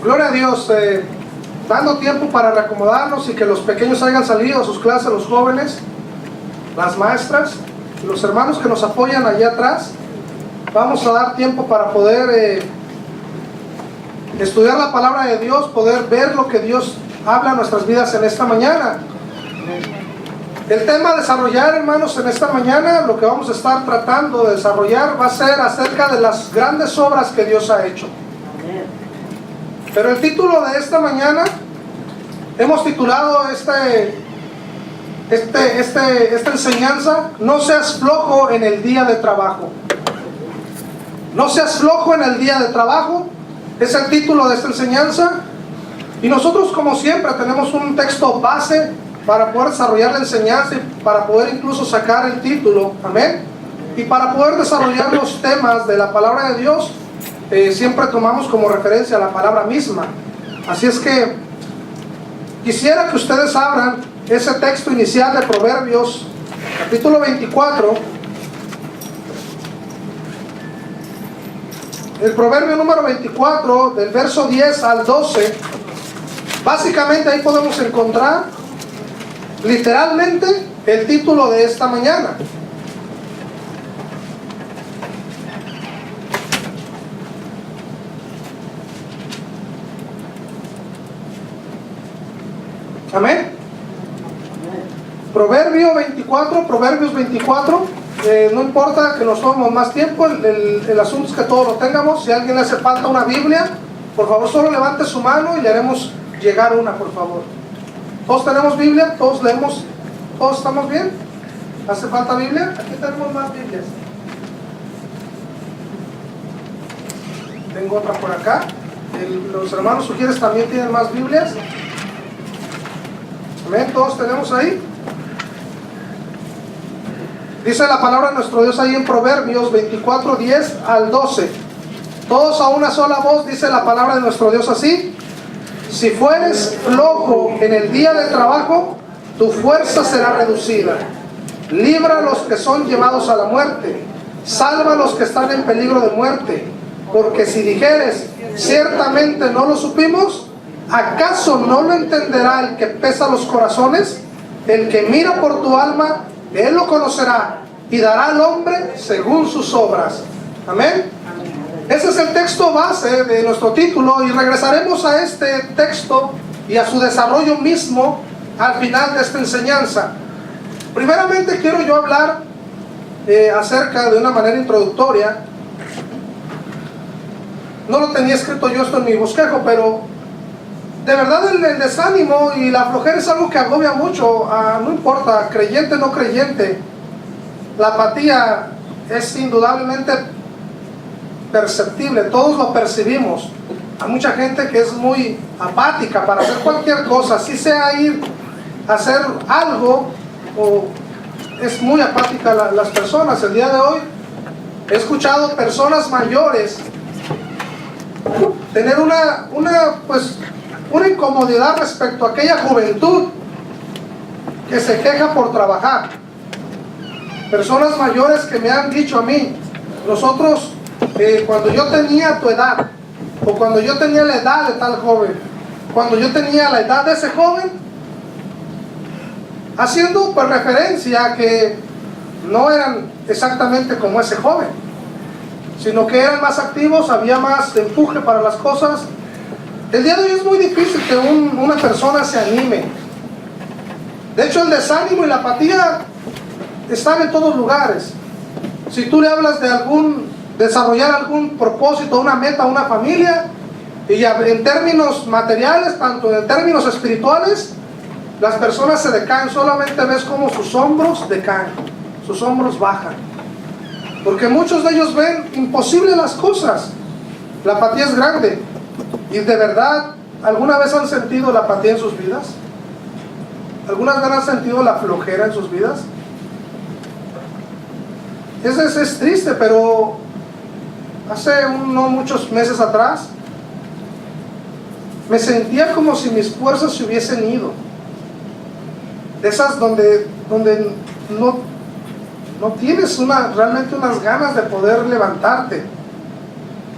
Gloria a Dios, dando tiempo para reacomodarnos y que los pequeños hayan salido a sus clases, los jóvenes, las maestras, los hermanos que nos apoyan allá atrás. Vamos a dar tiempo para poder estudiar la palabra de Dios, poder ver lo que Dios habla en nuestras vidas en esta mañana. El tema a desarrollar, hermanos, en esta mañana, lo que vamos a estar tratando de desarrollar va a ser acerca de las grandes obras que Dios ha hecho. Pero el título de esta mañana, hemos titulado esta enseñanza: no seas flojo en el día de trabajo. No seas flojo en el día de trabajo, es el título de esta enseñanza. Y nosotros, como siempre, tenemos un texto base para poder desarrollar la enseñanza y para poder incluso sacar el título, amén. Y para poder desarrollar los temas de la palabra de Dios, siempre tomamos como referencia la palabra misma. Así es que quisiera que ustedes abran ese texto inicial de Proverbios, capítulo 24. El proverbio número 24, del verso 10 al 12. Básicamente ahí podemos encontrar literalmente el título de esta mañana. Amén. Proverbios 24. No importa que nos tomemos más tiempo, el asunto es que todos lo tengamos. Si a alguien le hace falta una Biblia, por favor solo levante su mano y le haremos llegar una, por favor. ¿Todos tenemos Biblia? ¿Todos leemos? ¿Todos estamos bien? ¿Hace falta Biblia? Aquí tenemos más Biblias. Tengo otra por acá. Los hermanos sugieres también tienen más Biblias. Amén, todos tenemos ahí. Dice la palabra de nuestro Dios ahí en Proverbios 24, 10 al 12. Todos a una sola voz dice la palabra de nuestro Dios así: si fueres flojo en el día de trabajo, tu fuerza será reducida. Libra a los que son llevados a la muerte, salva a los que están en peligro de muerte. Porque si dijeres, ciertamente no lo supimos, ¿acaso no lo entenderá el que pesa los corazones? El que mira por tu alma, él lo conocerá, y dará al hombre según sus obras. Amén. Ese es el texto base de nuestro título, y regresaremos a este texto y a su desarrollo mismo al final de esta enseñanza. Primeramente quiero yo hablar acerca de una manera introductoria. No lo tenía escrito yo esto en mi bosquejo, pero de verdad el desánimo y la flojera es algo que agobia mucho, no importa, creyente o no creyente. La apatía es indudablemente perceptible, todos lo percibimos. Hay mucha gente que es muy apática para hacer cualquier cosa, así sea ir a hacer algo, o es muy apática las personas. El día de hoy he escuchado personas mayores tener una incomodidad respecto a aquella juventud que se queja por trabajar. Personas mayores que me han dicho a mí: nosotros cuando yo tenía tu edad, o cuando yo tenía la edad de tal joven, cuando yo tenía la edad de ese joven, haciendo pues referencia a que no eran exactamente como ese joven, sino que eran más activos, había más empuje para las cosas. El día de hoy es muy difícil que una persona se anime. De hecho, el desánimo y la apatía están en todos lugares. Si tú le hablas de desarrollar algún propósito, una meta, una familia, y en términos materiales, tanto en términos espirituales, las personas se decaen. Solamente ves cómo sus hombros decaen, sus hombros bajan, porque muchos de ellos ven imposibles las cosas. La apatía es grande. Y de verdad, ¿alguna vez han sentido la apatía en sus vidas? ¿Algunas veces han sentido la flojera en sus vidas? Es triste, pero hace no muchos meses atrás me sentía como si mis fuerzas se hubiesen ido. De esas donde no tienes realmente unas ganas de poder levantarte.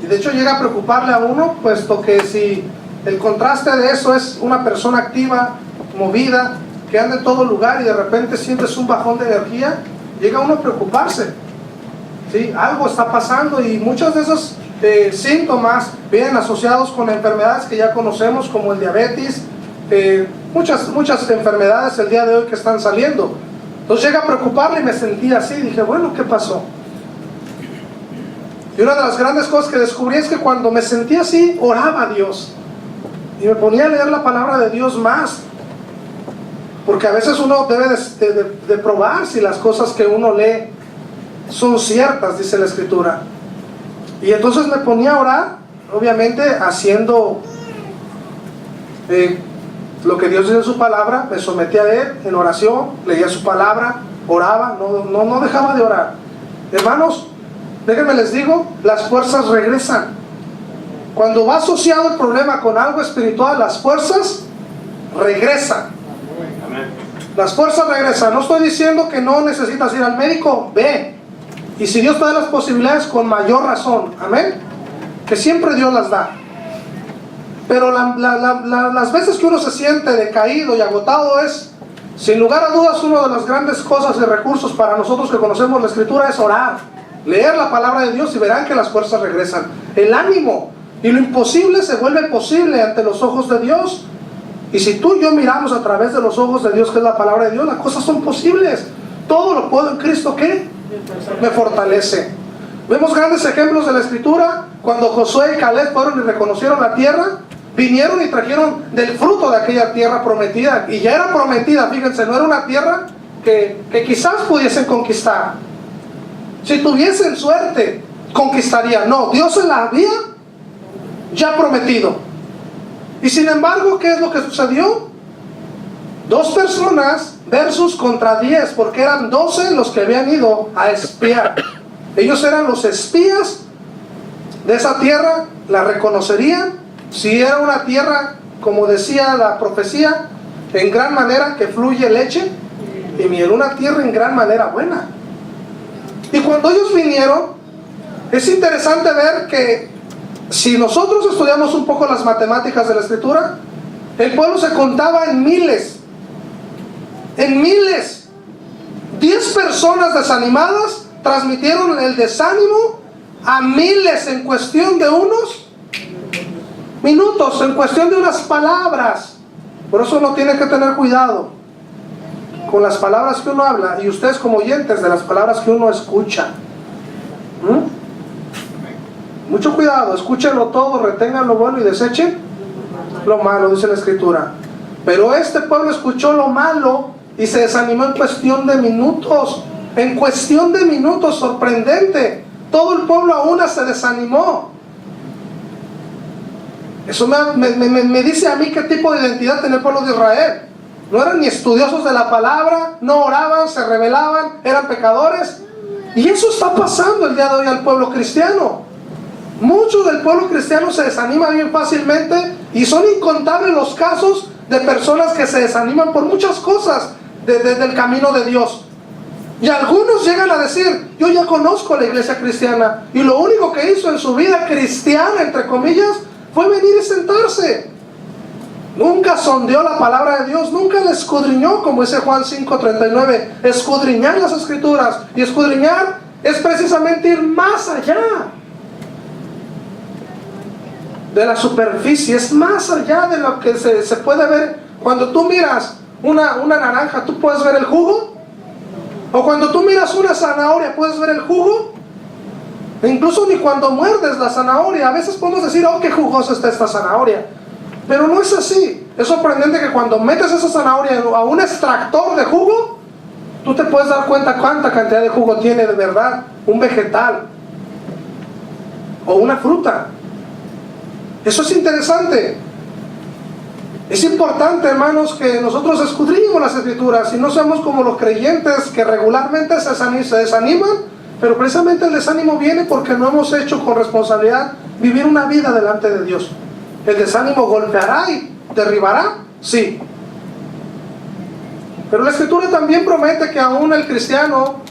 Y de hecho llega a preocuparle a uno, puesto que si El contraste de eso es una persona activa, movida, que anda en todo lugar y de repente sientes un bajón de energía. Llega uno a preocuparse, ¿sí? Algo está pasando, y muchos de esos síntomas vienen asociados con enfermedades que ya conocemos, como el diabetes, muchas enfermedades el día de hoy que están saliendo. Entonces llega a preocuparme y me sentí así. Dije, bueno, ¿qué pasó? Y una de las grandes cosas que descubrí es que cuando me sentí así, oraba a Dios y me ponía a leer la palabra de Dios más, porque a veces uno debe de probar si las cosas que uno lee son ciertas, dice la Escritura. Y entonces me ponía a orar, obviamente haciendo lo que Dios dice en su palabra. Me sometía a Él en oración, leía su palabra, oraba, no dejaba de orar. Hermanos, déjenme les digo, las fuerzas regresan. Cuando va asociado el problema con algo espiritual, las fuerzas regresan. Las fuerzas regresan. No estoy diciendo que no necesitas ir al médico, ve. Y si Dios te da las posibilidades, con mayor razón, amén, que siempre Dios las da. Pero las veces que uno se siente decaído y agotado, es sin lugar a dudas una de las grandes cosas y recursos para nosotros que conocemos la Escritura, es orar, leer la palabra de Dios, y verán que las fuerzas regresan. El ánimo y lo imposible se vuelve posible ante los ojos de Dios. Y si tú y yo miramos a través de los ojos de Dios, que es la palabra de Dios, las cosas son posibles. Todo lo puedo en Cristo que me fortalece. Vemos grandes ejemplos de la Escritura. Cuando Josué y Caleb fueron y reconocieron la tierra, vinieron y trajeron del fruto de aquella tierra prometida. Y ya era prometida, fíjense, no era una tierra que quizás pudiesen conquistar. Si tuviesen suerte, conquistarían. No, Dios se la había ya prometido. Y sin embargo, ¿qué es lo que sucedió? 2 personas versus contra 10, porque eran 12 los que habían ido a espiar. Ellos eran los espías de esa tierra, la reconocerían. Si era una tierra, como decía la profecía, en gran manera que fluye leche y miel, una tierra en gran manera buena. Y cuando ellos vinieron, es interesante ver que si nosotros estudiamos un poco las matemáticas de la Escritura, el pueblo se contaba en miles. En miles. 10 personas desanimadas transmitieron el desánimo a miles en cuestión de unos minutos, en cuestión de unas palabras. Por eso uno tiene que tener cuidado con las palabras que uno habla, y ustedes como oyentes de las palabras que uno escucha. Mucho cuidado, escúchenlo todo, retengan lo bueno y desechen lo malo, dice la Escritura. Pero este pueblo escuchó lo malo y se desanimó en cuestión de minutos. En cuestión de minutos, sorprendente. Todo el pueblo a una se desanimó. Eso me dice a mí qué tipo de identidad tenía el pueblo de Israel. No eran ni estudiosos de la palabra, no oraban, se rebelaban, eran pecadores. Y eso está pasando el día de hoy al pueblo cristiano. Mucho del pueblo cristiano se desanima bien fácilmente, y son incontables los casos de personas que se desaniman por muchas cosas del camino de Dios. Y algunos llegan a decir: yo ya conozco la iglesia cristiana, y lo único que hizo en su vida cristiana, entre comillas, fue venir y sentarse. Nunca sondeó la palabra de Dios, nunca la escudriñó, como dice Juan 5:39. Escudriñar las Escrituras, y escudriñar es precisamente ir más allá de la superficie, es más allá de lo que se puede ver. Cuando tú miras una naranja, ¿tú puedes ver el jugo? O cuando tú miras una zanahoria, ¿puedes ver el jugo? E incluso ni cuando muerdes la zanahoria. A veces podemos decir: oh, qué jugosa está esta zanahoria. Pero no es así. Es sorprendente que cuando metes esa zanahoria a un extractor de jugo, tú te puedes dar cuenta cuánta cantidad de jugo tiene de verdad un vegetal o una fruta. Eso es interesante. Es importante, hermanos, que nosotros escudriñemos las Escrituras y no seamos como los creyentes que regularmente se desaniman, pero precisamente el desánimo viene porque no hemos hecho con responsabilidad vivir una vida delante de Dios. ¿El desánimo golpeará y derribará? Sí. Pero la Escritura también promete que aún el cristiano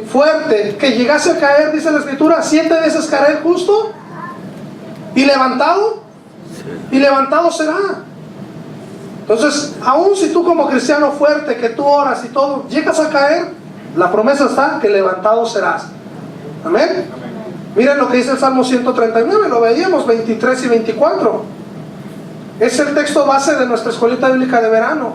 fuerte, que llegase a caer, dice la Escritura, 7 veces caerá el justo y levantado y levantado será. Entonces, aun si tú como cristiano fuerte, que tú oras y todo, llegas a caer, la promesa está que levantado serás. Amén. Miren lo que dice el Salmo 139, lo veíamos, 23 y 24. Es el texto base de nuestra escuelita bíblica de verano.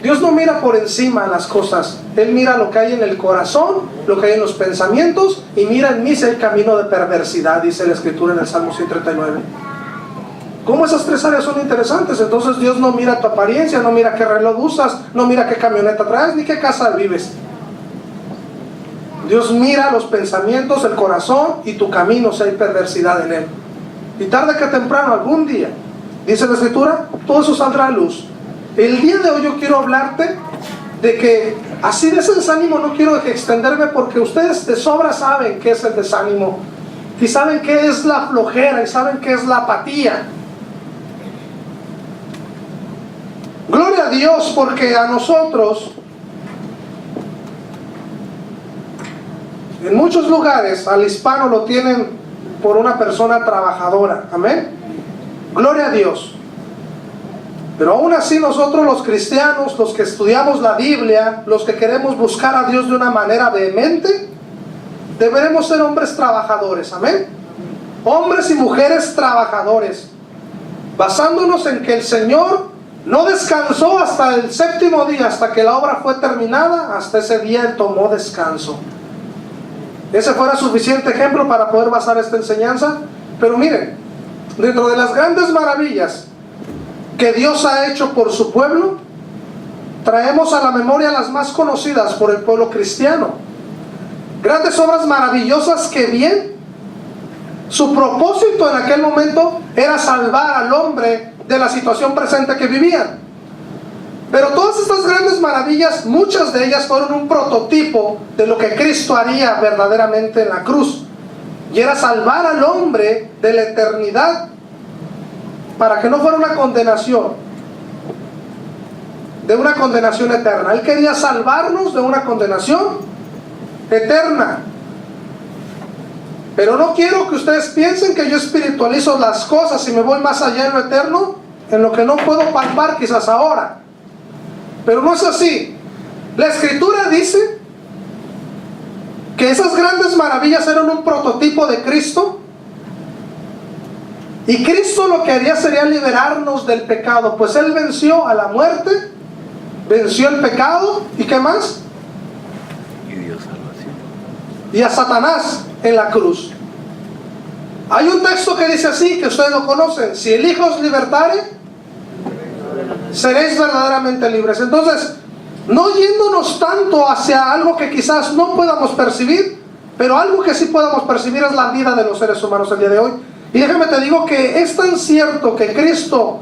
Dios no mira por encima las cosas. Él mira lo que hay en el corazón, lo que hay en los pensamientos, y mira en mí si hay camino de perversidad, dice la Escritura en el Salmo 139. ¿Cómo esas tres áreas son interesantes? Entonces Dios no mira tu apariencia, no mira qué reloj usas, no mira qué camioneta traes, ni qué casa vives. Dios mira los pensamientos, el corazón y tu camino si hay perversidad en él. Y tarde que temprano, algún día, dice la Escritura, todo eso saldrá a luz. El día de hoy yo quiero hablarte de que así de ese desánimo no quiero extenderme, porque ustedes de sobra saben qué es el desánimo y saben qué es la flojera y saben qué es la apatía. Gloria a Dios, porque a nosotros en muchos lugares al hispano lo tienen por una persona trabajadora. Amén. Gloria a Dios. Pero aún así nosotros los cristianos, los que estudiamos la Biblia, los que queremos buscar a Dios de una manera vehemente, deberemos ser hombres trabajadores. Amén. Hombres y mujeres trabajadores, basándonos en que el Señor no descansó hasta el séptimo día, hasta que la obra fue terminada. Hasta ese día Él tomó descanso. Ese fuera suficiente ejemplo para poder basar esta enseñanza. Pero miren, dentro de las grandes maravillas que Dios ha hecho por su pueblo, traemos a la memoria las más conocidas por el pueblo cristiano. Grandes obras maravillosas que bien, su propósito en aquel momento era salvar al hombre de la situación presente que vivían. Pero todas estas grandes maravillas, muchas de ellas fueron un prototipo de lo que Cristo haría verdaderamente en la cruz, y era salvar al hombre de la eternidad, para que no fuera una condenación, de una condenación eterna. Él quería salvarnos de una condenación eterna. Pero no quiero que ustedes piensen que yo espiritualizo las cosas y me voy más allá en lo eterno, en lo que no puedo palpar quizás ahora. Pero no es así. La Escritura dice que esas grandes maravillas eran un prototipo de Cristo, y Cristo lo que haría sería liberarnos del pecado, pues Él venció a la muerte, venció el pecado, ¿y qué más? Y a Satanás en la cruz. Hay un texto que dice así, que ustedes lo conocen: si el Hijo os libertare, seréis verdaderamente libres. Entonces, no yéndonos tanto hacia algo que quizás no podamos percibir, pero algo que sí podamos percibir es la vida de los seres humanos el día de hoy. Y déjame te digo que es tan cierto que Cristo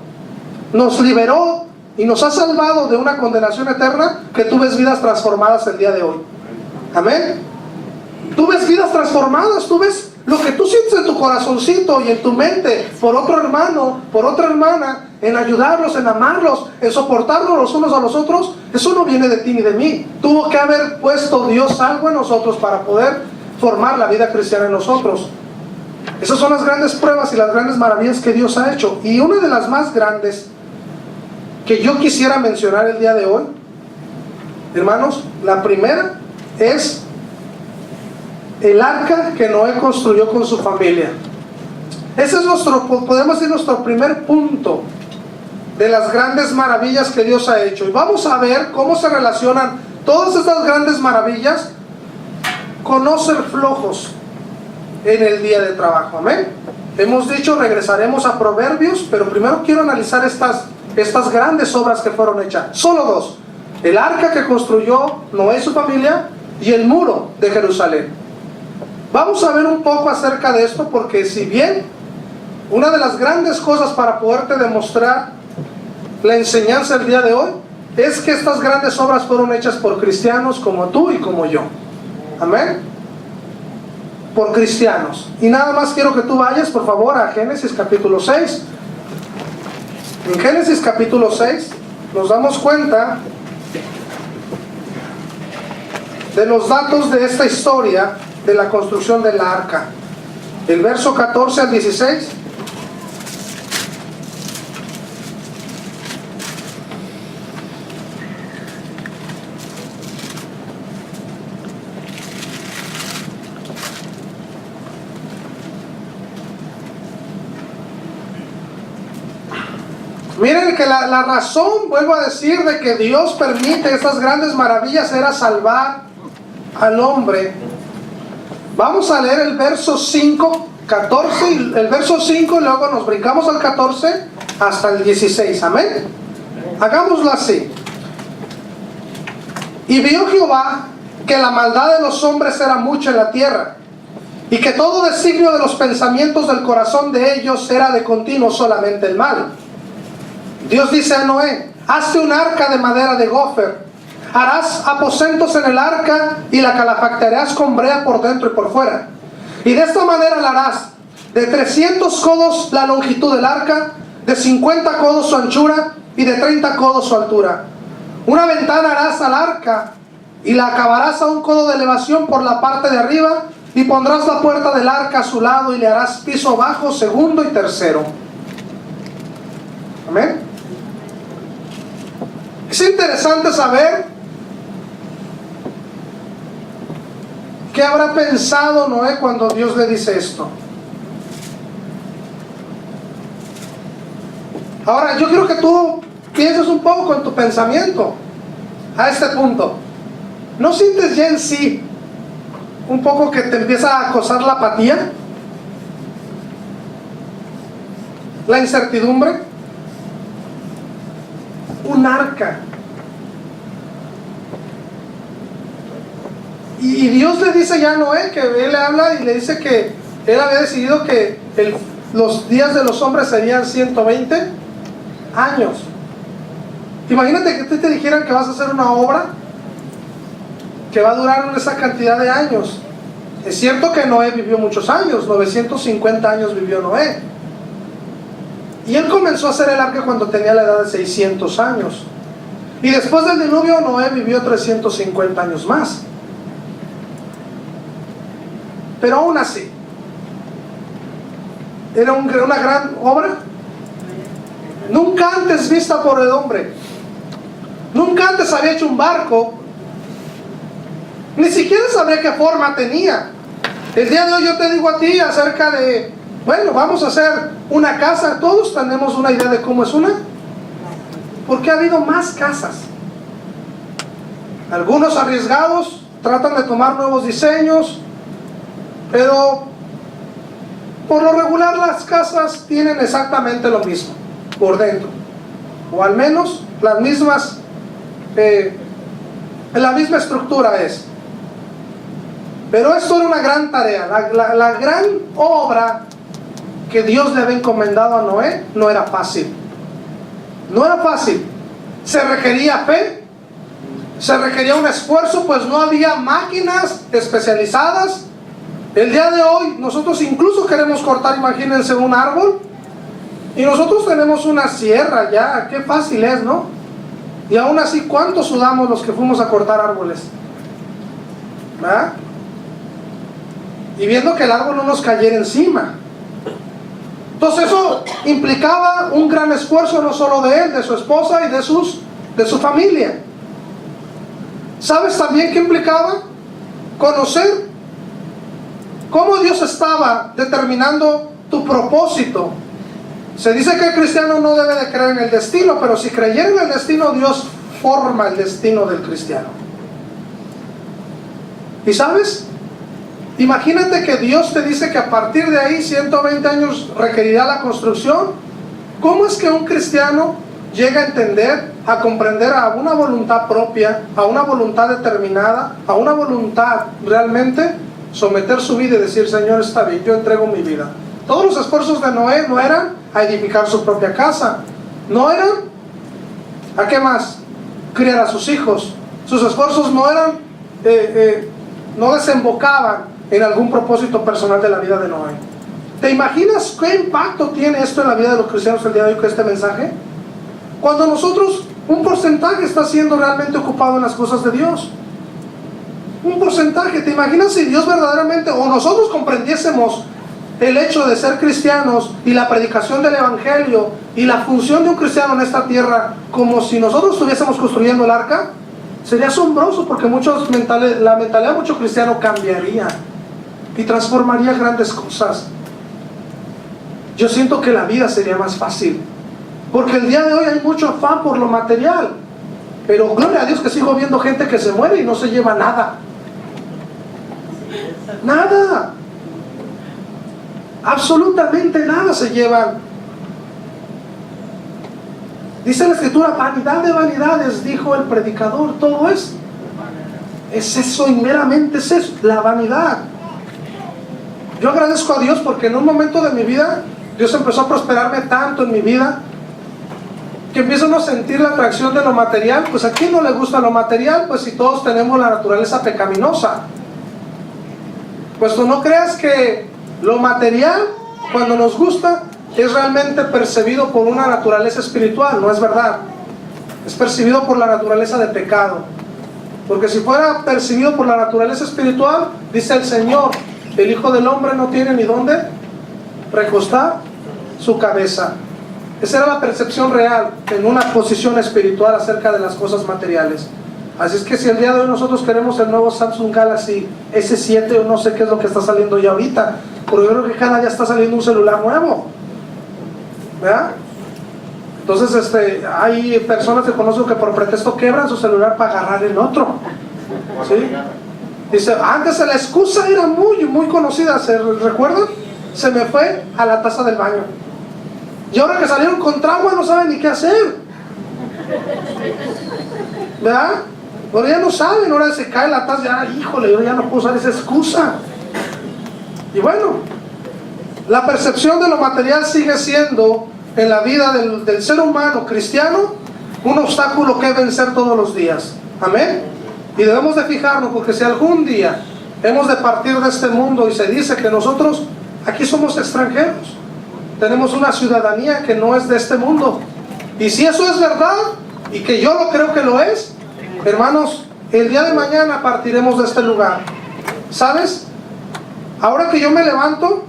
nos liberó y nos ha salvado de una condenación eterna, que tú ves vidas transformadas el día de hoy. Amén. Tú ves vidas transformadas, tú ves lo que tú sientes en tu corazoncito y en tu mente por otro hermano, por otra hermana, en ayudarlos, en amarlos, en soportarnos los unos a los otros. Eso no viene de ti ni de mí. Tuvo que haber puesto Dios algo en nosotros para poder formar la vida cristiana en nosotros. Esas son las grandes pruebas y las grandes maravillas que Dios ha hecho. Y una de las más grandes que yo quisiera mencionar el día de hoy, hermanos, la primera es el arca que Noé construyó con su familia. Ese es nuestro, podemos decir, nuestro primer punto de las grandes maravillas que Dios ha hecho. Y vamos a ver cómo se relacionan todas estas grandes maravillas con no ser flojos en el día de trabajo. Amén. Hemos dicho, regresaremos a Proverbios, pero primero quiero analizar estas grandes obras que fueron hechas. Solo dos: el arca que construyó Noé y su familia, y el muro de Jerusalén. Vamos a ver un poco acerca de esto, porque si bien una de las grandes cosas para poderte demostrar la enseñanza del día de hoy es que estas grandes obras fueron hechas por cristianos como tú y como yo. Amén. Por cristianos. Y nada más quiero que tú vayas, por favor, a Génesis capítulo 6. En Génesis capítulo 6 nos damos cuenta de los datos de esta historia de la construcción del arca. El verso 14 al 16 Miren que la razón, vuelvo a decir, de que Dios permite estas grandes maravillas era salvar al hombre. Vamos a leer el verso 5, 14, el verso 5 y luego nos brincamos al 14 hasta el 16, amén. Hagámoslo así. Y vio Jehová que la maldad de los hombres era mucha en la tierra, y que todo designio de los pensamientos del corazón de ellos era de continuo solamente el mal. Dios dice a Noé: hazte un arca de madera de gofer, harás aposentos en el arca y la calafactarás con brea por dentro y por fuera. Y de esta manera la harás: de 300 codos la longitud del arca, de 50 codos su anchura y de 30 codos su altura. Una ventana harás al arca y la acabarás a un codo de elevación por la parte de arriba, y pondrás la puerta del arca a su lado y le harás piso bajo, segundo y tercero. Amén. Es interesante saber qué habrá pensado Noé cuando Dios le dice esto. Ahora, yo quiero que tú pienses un poco en tu pensamiento a este punto. ¿No sientes ya en sí un poco que te empieza a acosar la apatía? La incertidumbre. Un arca. Y Dios le dice ya a Noé, que él le habla y le dice que él había decidido que los días de los hombres serían 120 años. Imagínate que te dijeran que vas a hacer una obra que va a durar esa cantidad de años. Es cierto que Noé vivió muchos años, 950 años vivió Noé. Y él comenzó a hacer el arca cuando tenía la edad de 600 años. Y después del diluvio, Noé vivió 350 años más. Pero aún así, era una gran obra, nunca antes vista por el hombre. Nunca antes había hecho un barco, ni siquiera sabía qué forma tenía. El día de hoy yo te digo a ti acerca de, bueno, vamos a hacer una casa. Todos tenemos una idea de cómo es una, porque ha habido más casas. Algunos arriesgados tratan de tomar nuevos diseños, pero por lo regular las casas tienen exactamente lo mismo por dentro, o al menos las mismas, la misma estructura es. Pero esto era una gran tarea, la gran obra que Dios le había encomendado a Noé no era fácil. No era fácil. Se requería fe, se requería un esfuerzo, pues no había máquinas especializadas. El día de hoy nosotros incluso queremos cortar, imagínense, un árbol, y nosotros tenemos una sierra ya, qué fácil es, ¿no? Y aún así, ¿cuánto sudamos los que fuimos a cortar árboles? ¿Verdad? Y viendo que el árbol no nos cayera encima. Entonces eso implicaba un gran esfuerzo, no solo de él, de su esposa y de su familia. ¿Sabes también qué implicaba? Conocer cómo Dios estaba determinando tu propósito. Se dice que el cristiano no debe de creer en el destino, pero si creyera en el destino, Dios forma el destino del cristiano. ¿Y sabes? Imagínate que Dios te dice que a partir de ahí 120 años requerirá la construcción. ¿Cómo es que un cristiano llega a entender, a comprender a una voluntad propia, a una voluntad determinada, a una voluntad realmente someter su vida y decir: Señor, está bien, yo entrego mi vida? Todos los esfuerzos de Noé no eran a edificar su propia casa, no eran ¿a qué más? Criar a sus hijos. Sus esfuerzos no eran no desembocaban en algún propósito personal de la vida de Noé. ¿Te imaginas qué impacto tiene esto en la vida de los cristianos el día de hoy con este mensaje? Cuando nosotros, un porcentaje está siendo realmente ocupado en las cosas de Dios. Un porcentaje. ¿Te imaginas si Dios verdaderamente, o nosotros comprendiésemos el hecho de ser cristianos y la predicación del evangelio y la función de un cristiano en esta tierra como si nosotros estuviésemos construyendo el arca? Sería asombroso, porque la mentalidad de mucho cristiano cambiaría y transformaría grandes cosas. Yo siento que la vida sería más fácil. Porque el día de hoy hay mucho afán por lo material. Pero gloria a Dios que sigo viendo gente que se muere y no se lleva nada. Nada. Absolutamente nada se llevan. Dice la Escritura, vanidad de vanidades, dijo el predicador. Todo es eso y meramente es eso, la vanidad. Yo agradezco a Dios porque en un momento de mi vida Dios empezó a prosperarme tanto en mi vida que empiezo a sentir la atracción de lo material. Pues a quién no le gusta lo material, pues si todos tenemos la naturaleza pecaminosa. Pues tú no creas que lo material, cuando nos gusta, es realmente percibido por una naturaleza espiritual. No es verdad. Es percibido por la naturaleza de pecado. Porque si fuera percibido por la naturaleza espiritual, dice el Señor, el Hijo del Hombre no tiene ni dónde recostar su cabeza. Esa era la percepción real en una posición espiritual acerca de las cosas materiales. Así es que si el día de hoy nosotros queremos el nuevo Samsung Galaxy S7, o no sé qué es lo que está saliendo ya ahorita, pero yo creo que cada día está saliendo un celular nuevo, ¿verdad? Entonces hay personas que conozco que por pretexto quebran su celular para agarrar el otro, ¿sí? Dice, antes la excusa era muy conocida, ¿se recuerdan? Se me fue a la taza del baño. Y ahora que salieron con trauma no saben ni qué hacer, ¿verdad? Pero ya no saben, ahora se cae la taza, ya, híjole, yo ya no puedo usar esa excusa. Y bueno, la percepción de lo material sigue siendo en la vida del ser humano cristiano un obstáculo que vencer todos los días. Amén. Y debemos de fijarnos, porque si algún día hemos de partir de este mundo y se dice que nosotros aquí somos extranjeros, tenemos una ciudadanía que no es de este mundo, y si eso es verdad, y que yo lo creo que lo es, hermanos, el día de mañana partiremos de este lugar. ¿Sabes? Ahora que yo me levanto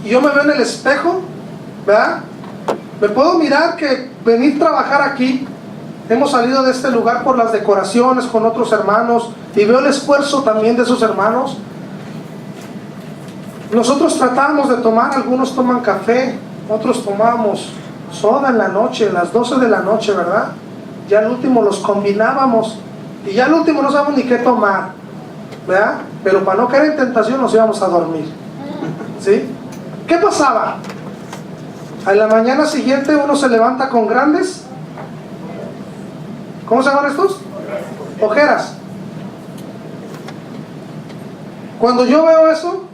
y yo me veo en el espejo, ¿verdad? Me puedo mirar que venir a trabajar aquí, hemos salido de este lugar por las decoraciones con otros hermanos, y veo el esfuerzo también de esos hermanos. Nosotros tratamos de tomar, algunos toman café, otros tomamos soda en la noche, a las 12 de la noche, ¿verdad? Ya al último los combinábamos, y ya al último no sabemos ni qué tomar, ¿verdad? Pero para no caer en tentación nos íbamos a dormir, ¿sí? ¿Qué pasaba? A la mañana siguiente uno se levanta con grandes, ¿cómo se llaman estos? Ojeras. Cuando yo veo eso,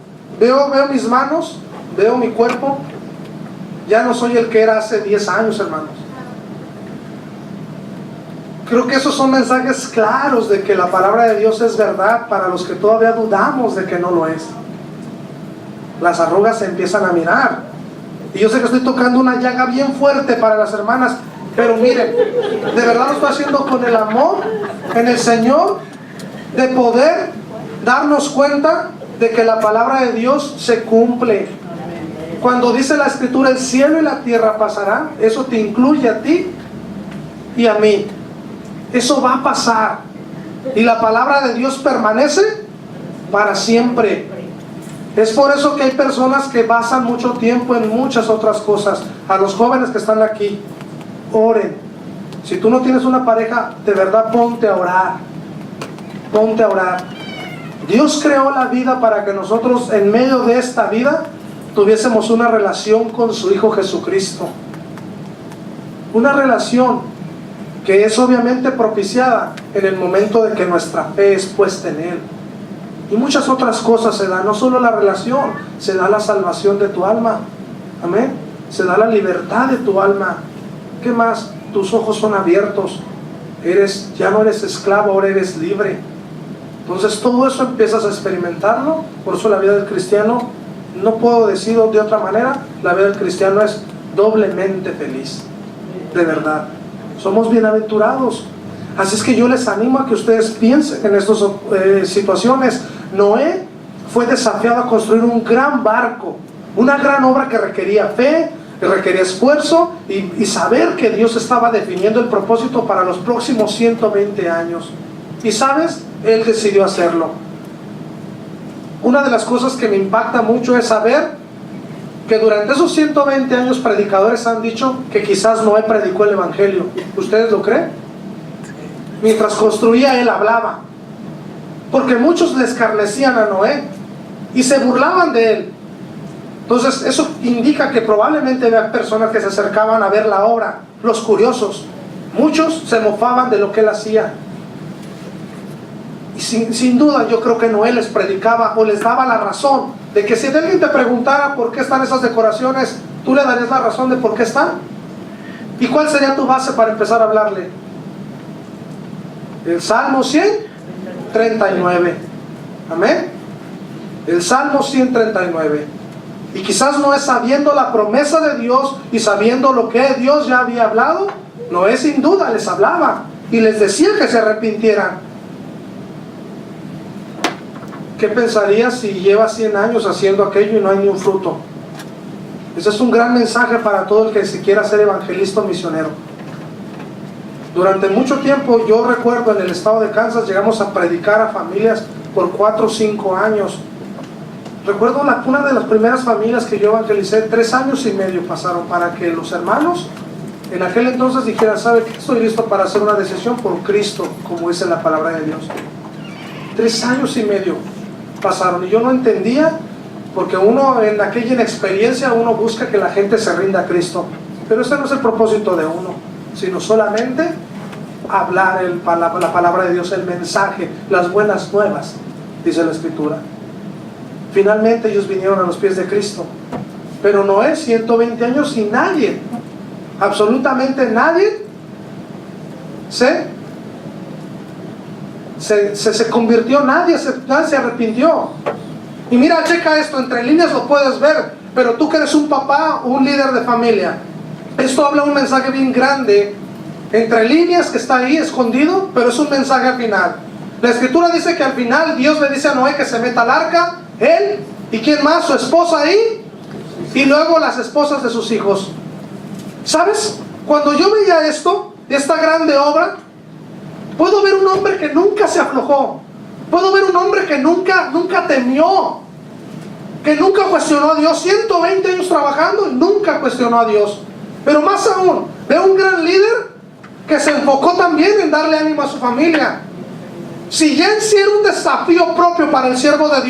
veo mis manos, veo mi cuerpo, ya no soy el que era hace 10 años, hermanos. Creo que esos son mensajes claros de que la palabra de Dios es verdad para los que todavía dudamos de que no lo es. Las arrugas se empiezan a mirar. Y yo sé que estoy tocando una llaga bien fuerte para las hermanas, pero miren, de verdad lo estoy haciendo con el amor en el Señor, de poder darnos cuenta de que la palabra de Dios se cumple. Cuando dice la Escritura, el cielo y la tierra pasarán, eso te incluye a ti y a mí. Eso va a pasar. Y la palabra de Dios permanece para siempre. Es por eso que hay personas que basan mucho tiempo en muchas otras cosas. A los jóvenes que están aquí, oren. Si tú no tienes una pareja, de verdad ponte a orar. Ponte a orar. Dios creó la vida para que nosotros en medio de esta vida tuviésemos una relación con su Hijo Jesucristo. Una relación que es obviamente propiciada en el momento de que nuestra fe es puesta en Él. Y muchas otras cosas se dan, no solo la relación, se da la salvación de tu alma. Amén. Se da la libertad de tu alma. ¿Qué más? Tus ojos son abiertos. Ya no eres esclavo, ahora eres libre. Entonces todo eso empiezas a experimentarlo. Por eso la vida del cristiano, no puedo decirlo de otra manera, la vida del cristiano es doblemente feliz. De verdad. Somos bienaventurados. Así es que yo les animo a que ustedes piensen en estas situaciones. Noé fue desafiado a construir un gran barco, una gran obra que requería fe, que requería esfuerzo y saber que Dios estaba definiendo el propósito para los próximos 120 años. Y ¿sabes? Él decidió hacerlo. Una de las cosas que me impacta mucho es saber que durante esos 120 años predicadores han dicho que quizás Noé predicó el evangelio. ¿Ustedes lo creen? Mientras construía, él hablaba. Porque muchos le escarnecían a Noé y se burlaban de él. Entonces eso indica que probablemente había personas que se acercaban a ver la obra, los curiosos. Muchos se mofaban de lo que él hacía. Y sin duda yo creo que Noé les predicaba o les daba la razón de que si alguien te preguntara por qué están esas decoraciones, tú le darías la razón de por qué están. ¿Y cuál sería tu base para empezar a hablarle? El Salmo 139. Amén. El Salmo 139. Y quizás Noé, sabiendo la promesa de Dios y sabiendo lo que Dios ya había hablado, Noé sin duda les hablaba y les decía que se arrepintieran. ¿Qué pensarías si llevas 100 años haciendo aquello y no hay ni un fruto? Ese es un gran mensaje para todo el que se quiera ser evangelista o misionero. Durante mucho tiempo, yo recuerdo en el estado de Kansas, llegamos a predicar a familias por 4 o 5 años. Recuerdo una de las primeras familias que yo evangelicé, 3 años y medio pasaron para que los hermanos en aquel entonces dijeran: ¿sabe qué? Estoy listo para hacer una decisión por Cristo, como dice la palabra de Dios. 3 años y medio pasaron y yo no entendía, porque uno en aquella inexperiencia uno busca que la gente se rinda a Cristo, pero ese no es el propósito de uno, sino solamente hablar la palabra de Dios, el mensaje, las buenas nuevas, dice la Escritura. Finalmente ellos vinieron a los pies de Cristo, pero Noé 120 años y nadie, absolutamente nadie se convirtió, nadie se arrepintió. Y mira, checa esto, entre líneas lo puedes ver, pero tú que eres un papá, un líder de familia, esto habla un mensaje bien grande, entre líneas, que está ahí escondido, pero es un mensaje al final. La Escritura dice que al final Dios le dice a Noé que se meta al arca, él, ¿y quién más? Su esposa ahí, y luego las esposas de sus hijos. ¿Sabes? Cuando yo veía esto, esta grande obra, puedo ver un hombre que nunca se aflojó. Puedo ver un hombre que nunca temió, que nunca cuestionó a Dios. 120 años trabajando y nunca cuestionó a Dios. Pero más aún, veo un gran líder que se enfocó también en darle ánimo a su familia. Si ya en sí era un desafío propio para el siervo de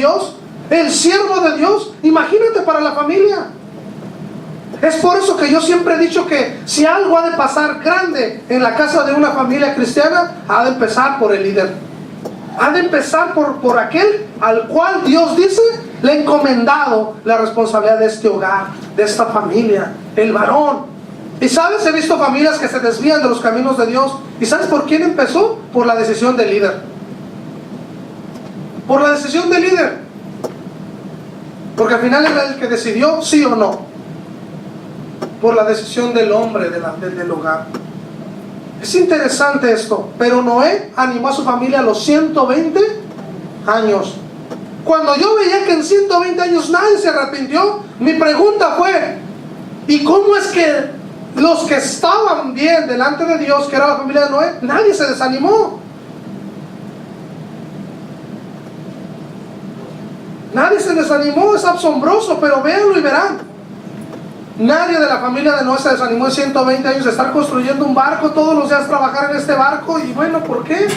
Dios, imagínate para la familia. Es por eso que yo siempre he dicho que si algo ha de pasar grande en la casa de una familia cristiana, ha de empezar por el líder. Ha de empezar por aquel al cual Dios dice le ha encomendado la responsabilidad de este hogar, de esta familia, el varón. Y sabes, he visto familias que se desvían de los caminos de Dios. ¿Y sabes por quién empezó? Por la decisión del líder. Por la decisión del líder. Porque al final era el que decidió sí o no. Por la decisión del hombre del hogar. Es interesante esto. Pero Noé animó a su familia a los 120 años. Cuando yo veía que en 120 años nadie se arrepintió, mi pregunta fue: ¿y cómo es que los que estaban bien delante de Dios, que era la familia de Noé, nadie se desanimó? Nadie se desanimó. Es asombroso, pero véanlo y verán. Nadie de la familia de Noé se desanimó en 120 años de estar construyendo un barco, todos los días trabajar en este barco. Y bueno, ¿por qué?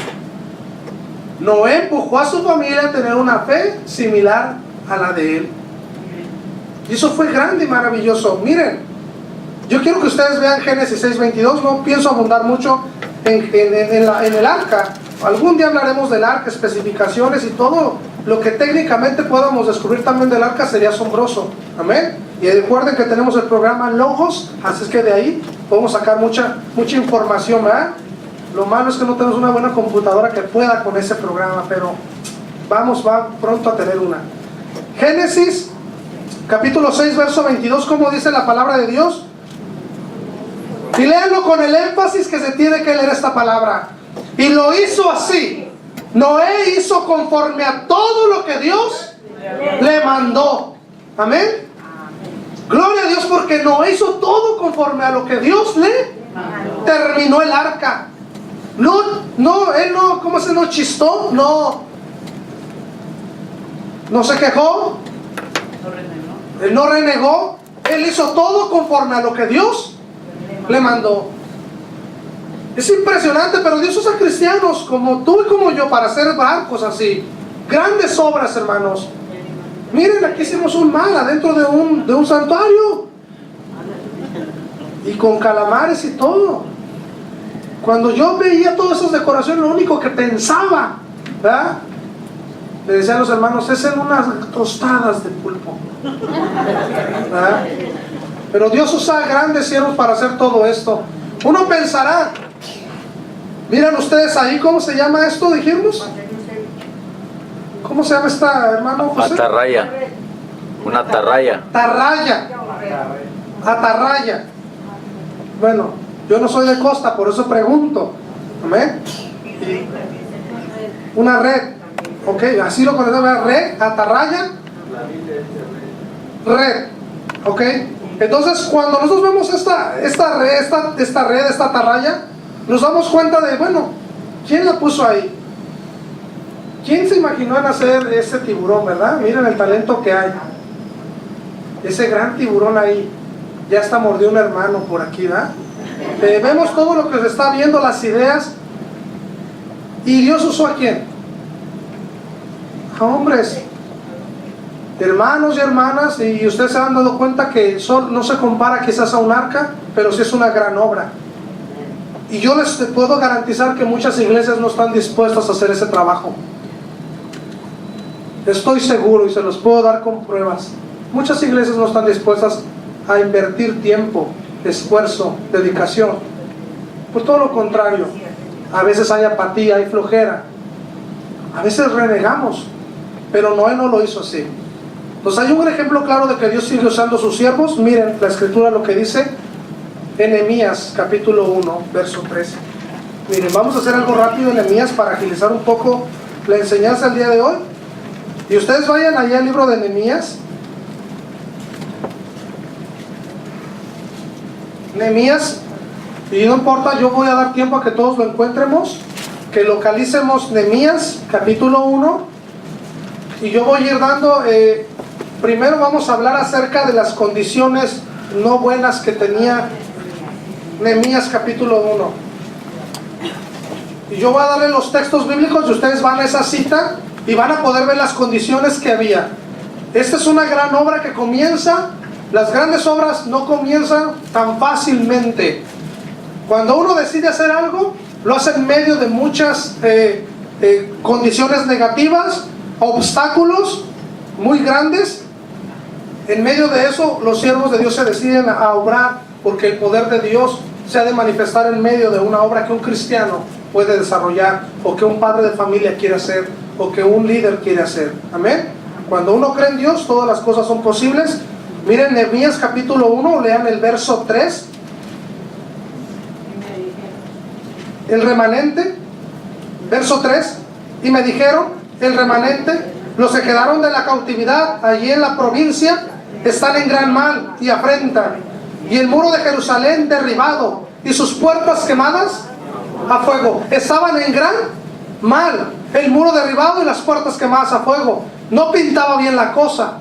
Noé empujó a su familia a tener una fe similar a la de él. Y eso fue grande y maravilloso. Miren, yo quiero que ustedes vean Génesis 6:22. No pienso abundar mucho en el arca. Algún día hablaremos del arca, especificaciones y todo lo que técnicamente podamos descubrir también del arca sería asombroso. Amén. Y recuerden que tenemos el programa Logos, así es que de ahí podemos sacar mucha información, ¿verdad? Lo malo es que no tenemos una buena computadora que pueda con ese programa, pero va pronto a tener una. Génesis capítulo 6 verso 22, ¿cómo dice la palabra de Dios? Y léanlo con el énfasis que se tiene que leer esta palabra. Y lo hizo así. Noé hizo conforme a todo lo que Dios le mandó. Amén. Gloria a Dios, porque Noé hizo todo conforme a lo que Dios le terminó el arca. Él no, ¿cómo se no chistó? No se quejó. Él no renegó. Él hizo todo conforme a lo que Dios le mandó. Es impresionante, pero Dios usa cristianos como tú y como yo para hacer barcos así. Grandes obras, hermanos. Miren, aquí hicimos un mar adentro de un santuario. Y con calamares y todo. Cuando yo veía todas esas decoraciones, lo único que pensaba, ¿verdad? Le decían los hermanos, es en unas tostadas de pulpo, ¿verdad? Pero Dios usa grandes siervos para hacer todo esto. Uno pensará, miren ustedes ahí, ¿cómo se llama esto? Dijimos, ¿cómo se llama esta, hermano José? Atarraya. Una atarraya. Atarraya. Atarraya. Bueno, yo no soy de costa, por eso pregunto. ¿Amén? Una red. Ok, así lo conocemos, red, atarraya. Red. Ok. Entonces, cuando nosotros vemos esta red, esta atarraya, nos damos cuenta de, bueno, ¿quién la puso ahí? ¿Quién se imaginó en hacer ese tiburón, verdad? Miren el talento que hay. Ese gran tiburón ahí. Ya hasta mordió un hermano por aquí, ¿verdad? Vemos todo lo que se está viendo, las ideas. ¿Y Dios usó a quién? A hombres, hermanos y hermanas. Y ustedes se han dado cuenta que no se compara quizás a un arca, pero sí es una gran obra. Y yo les puedo garantizar que muchas iglesias no están dispuestas a hacer ese trabajo. Estoy seguro y se los puedo dar con pruebas. Muchas iglesias no están dispuestas a invertir tiempo, esfuerzo, dedicación. Por todo lo contrario, a veces hay apatía, hay flojera, a veces renegamos, pero Noé no lo hizo así. Entonces hay un ejemplo claro de que Dios sigue usando a sus siervos. Miren la escritura lo que dice en Nehemías capítulo 1 verso 13. Miren, vamos a hacer algo rápido en Nehemías para agilizar un poco la enseñanza el día de hoy. Y ustedes vayan allá al libro de Nehemías. Nehemías, y no importa, yo voy a dar tiempo a que todos lo encuentremos, que localicemos Nehemías capítulo 1, y yo voy a ir dando, primero vamos a hablar acerca de las condiciones no buenas que tenía Nehemías capítulo 1, y yo voy a darle los textos bíblicos y ustedes van a esa cita y van a poder ver las condiciones que había. Esta es una gran obra que comienza. Las grandes obras no comienzan tan fácilmente. Cuando uno decide hacer algo, lo hace en medio de muchas condiciones negativas, obstáculos muy grandes. En medio de eso, los siervos de Dios se deciden a obrar, porque el poder de Dios se ha de manifestar en medio de una obra que un cristiano puede desarrollar, o que un padre de familia quiere hacer, o que un líder quiere hacer. Amén. Cuando uno cree en Dios, todas las cosas son posibles. Miren Nehemías capítulo 1, lean el verso 3. El remanente, verso 3. Y me dijeron, el remanente, los que quedaron de la cautividad allí en la provincia, están en gran mal y afrentan. Y el muro de Jerusalén derribado, y sus puertas quemadas a fuego. Estaban en gran mal. El muro derribado y las puertas quemadas a fuego. No pintaba bien la cosa.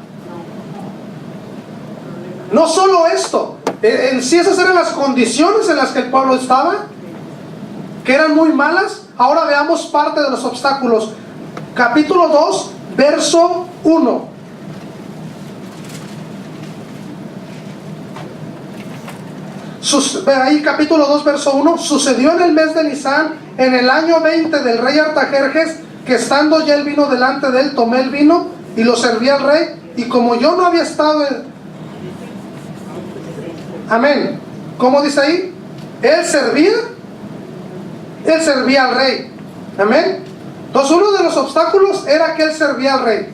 No solo esto, en sí esas eran las condiciones en las que el pueblo estaba, que eran muy malas. Ahora veamos parte de los obstáculos. Capítulo 2, verso 1. Ahí capítulo 2, verso 1. Sucedió en el mes de Nisán, en el año 20 del rey Artajerjes, que estando ya el vino delante de él, tomé el vino y lo serví al rey. Y como yo no había estado Amén. ¿Cómo dice ahí? Él servía al rey. Amén. Entonces uno de los obstáculos era que él servía al rey.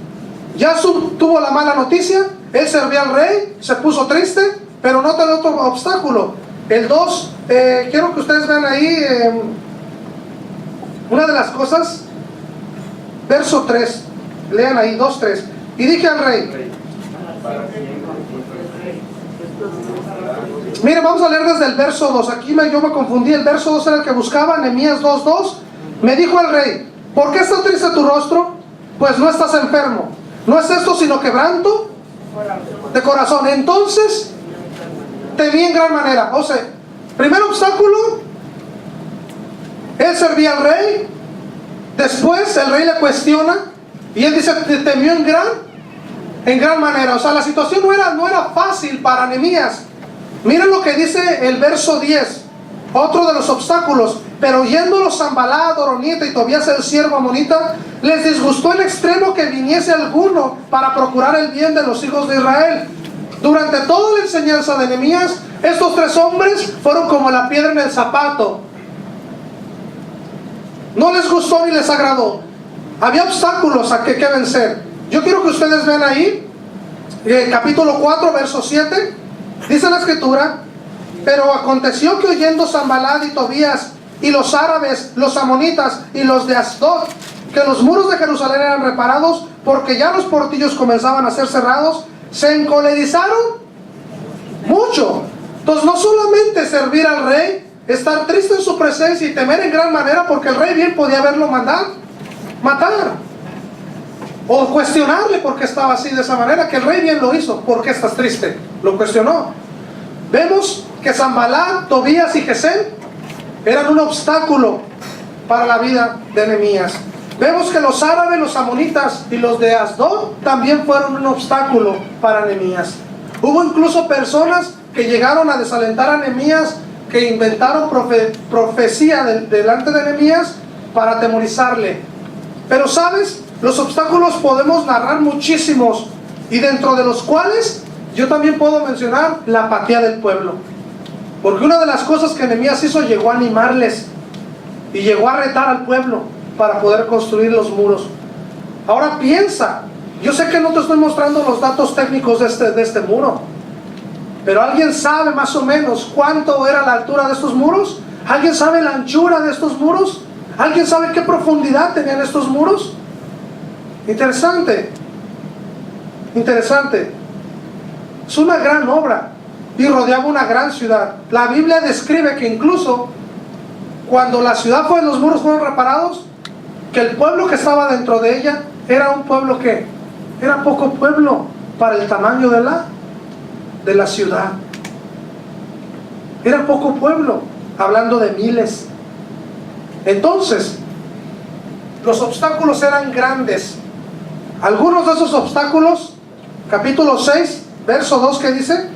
Ya tuvo la mala noticia, él servía al rey, se puso triste, pero nota el otro obstáculo. El 2, quiero que ustedes vean ahí una de las cosas, verso 3, lean ahí, 2, 3. Y dije al rey, miren, vamos a leer desde el verso 2. Aquí yo me confundí, el verso 2 era el que buscaba, Nehemías 2:2. Me dijo el rey, ¿por qué está triste tu rostro? Pues no estás enfermo. No es esto sino quebranto de corazón. Entonces temía en gran manera. O sea, primer obstáculo, él servía al rey. Después el rey le cuestiona y él dice, temió en gran manera. O sea, la situación no era fácil para Nehemías. Miren lo que dice el verso 10, otro de los obstáculos. Pero oyéndolo Sanbalat, Horonita y Tobías el siervo amonita, les disgustó en extremo que viniese alguno para procurar el bien de los hijos de Israel. Durante toda la enseñanza de Nehemías, estos tres hombres fueron como la piedra en el zapato. No les gustó ni les agradó. Había obstáculos a que vencer. Yo quiero que ustedes vean ahí, capítulo 4, verso 7, dice la escritura: pero aconteció que oyendo Sanbalat y Tobías y los árabes, los amonitas y los de Asdod, que los muros de Jerusalén eran reparados, porque ya los portillos comenzaban a ser cerrados, se encolerizaron mucho. Entonces, no solamente servir al rey, estar triste en su presencia y temer en gran manera, porque el rey bien podía haberlo matar, o cuestionarle por qué estaba así de esa manera, que el rey bien lo hizo. ¿Por qué estás triste? Lo cuestionó. Vemos que Sanbalat, Tobías y Gesem eran un obstáculo para la vida de Nehemías. Vemos que los árabes, los amonitas y los de Asdod también fueron un obstáculo para Nehemías. Hubo incluso personas que llegaron a desalentar a Nehemías, que inventaron profecía delante de Nehemías para atemorizarle. Pero sabes, los obstáculos podemos narrar muchísimos, y dentro de los cuales yo también puedo mencionar la apatía del pueblo. Porque una de las cosas que Nehemías hizo, llegó a animarles y llegó a retar al pueblo para poder construir los muros. Ahora piensa, yo sé que no te estoy mostrando los datos técnicos de este muro, pero ¿alguien sabe más o menos cuánto era la altura de estos muros? ¿Alguien sabe la anchura de estos muros? ¿Alguien sabe qué profundidad tenían estos muros? Interesante. Es una gran obra y rodeaba una gran ciudad. La Biblia describe que incluso cuando la ciudad los muros fueron reparados, que el pueblo que estaba dentro de ella era un pueblo que era poco pueblo para el tamaño de la ciudad. Era poco pueblo, hablando de miles. Entonces, los obstáculos eran grandes. Algunos de esos obstáculos, capítulo 6, verso 2, ¿qué dice?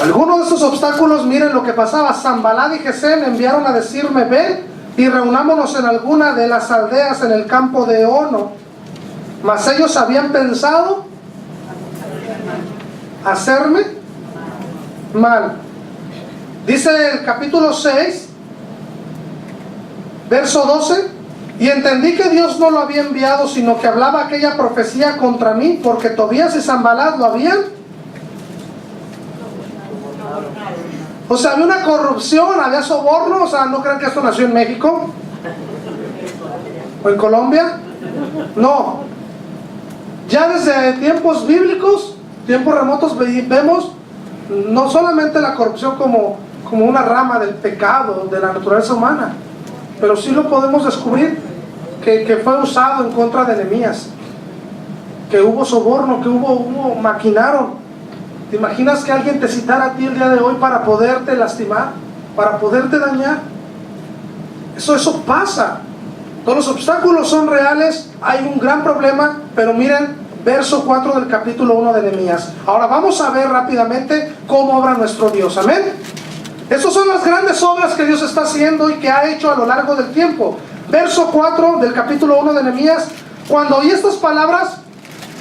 Algunos de estos obstáculos, miren lo que pasaba. Sanbalat y Gesem enviaron a decirme: ven y reunámonos en alguna de las aldeas en el campo de Ono. Mas ellos habían pensado hacerme mal. Dice el capítulo 6, verso 12: y entendí que Dios no lo había enviado, sino que hablaba aquella profecía contra mí, porque Tobías y Sanbalat lo habían. O sea, había una corrupción, había soborno. O sea, no crean que esto nació en México o en Colombia. No. Ya desde tiempos bíblicos, tiempos remotos, vemos no solamente la corrupción como una rama del pecado, de la naturaleza humana, pero sí lo podemos descubrir que fue usado en contra de Nehemías, que hubo soborno, que maquinaron. ¿Te imaginas que alguien te citara a ti el día de hoy para poderte lastimar, para poderte dañar? Eso pasa. Todos los obstáculos son reales, hay un gran problema, pero miren, verso 4 del capítulo 1 de Nehemías. Ahora vamos a ver rápidamente cómo obra nuestro Dios. Amén. Estas son las grandes obras que Dios está haciendo y que ha hecho a lo largo del tiempo. Verso 4 del capítulo 1 de Nehemías: cuando oí estas palabras,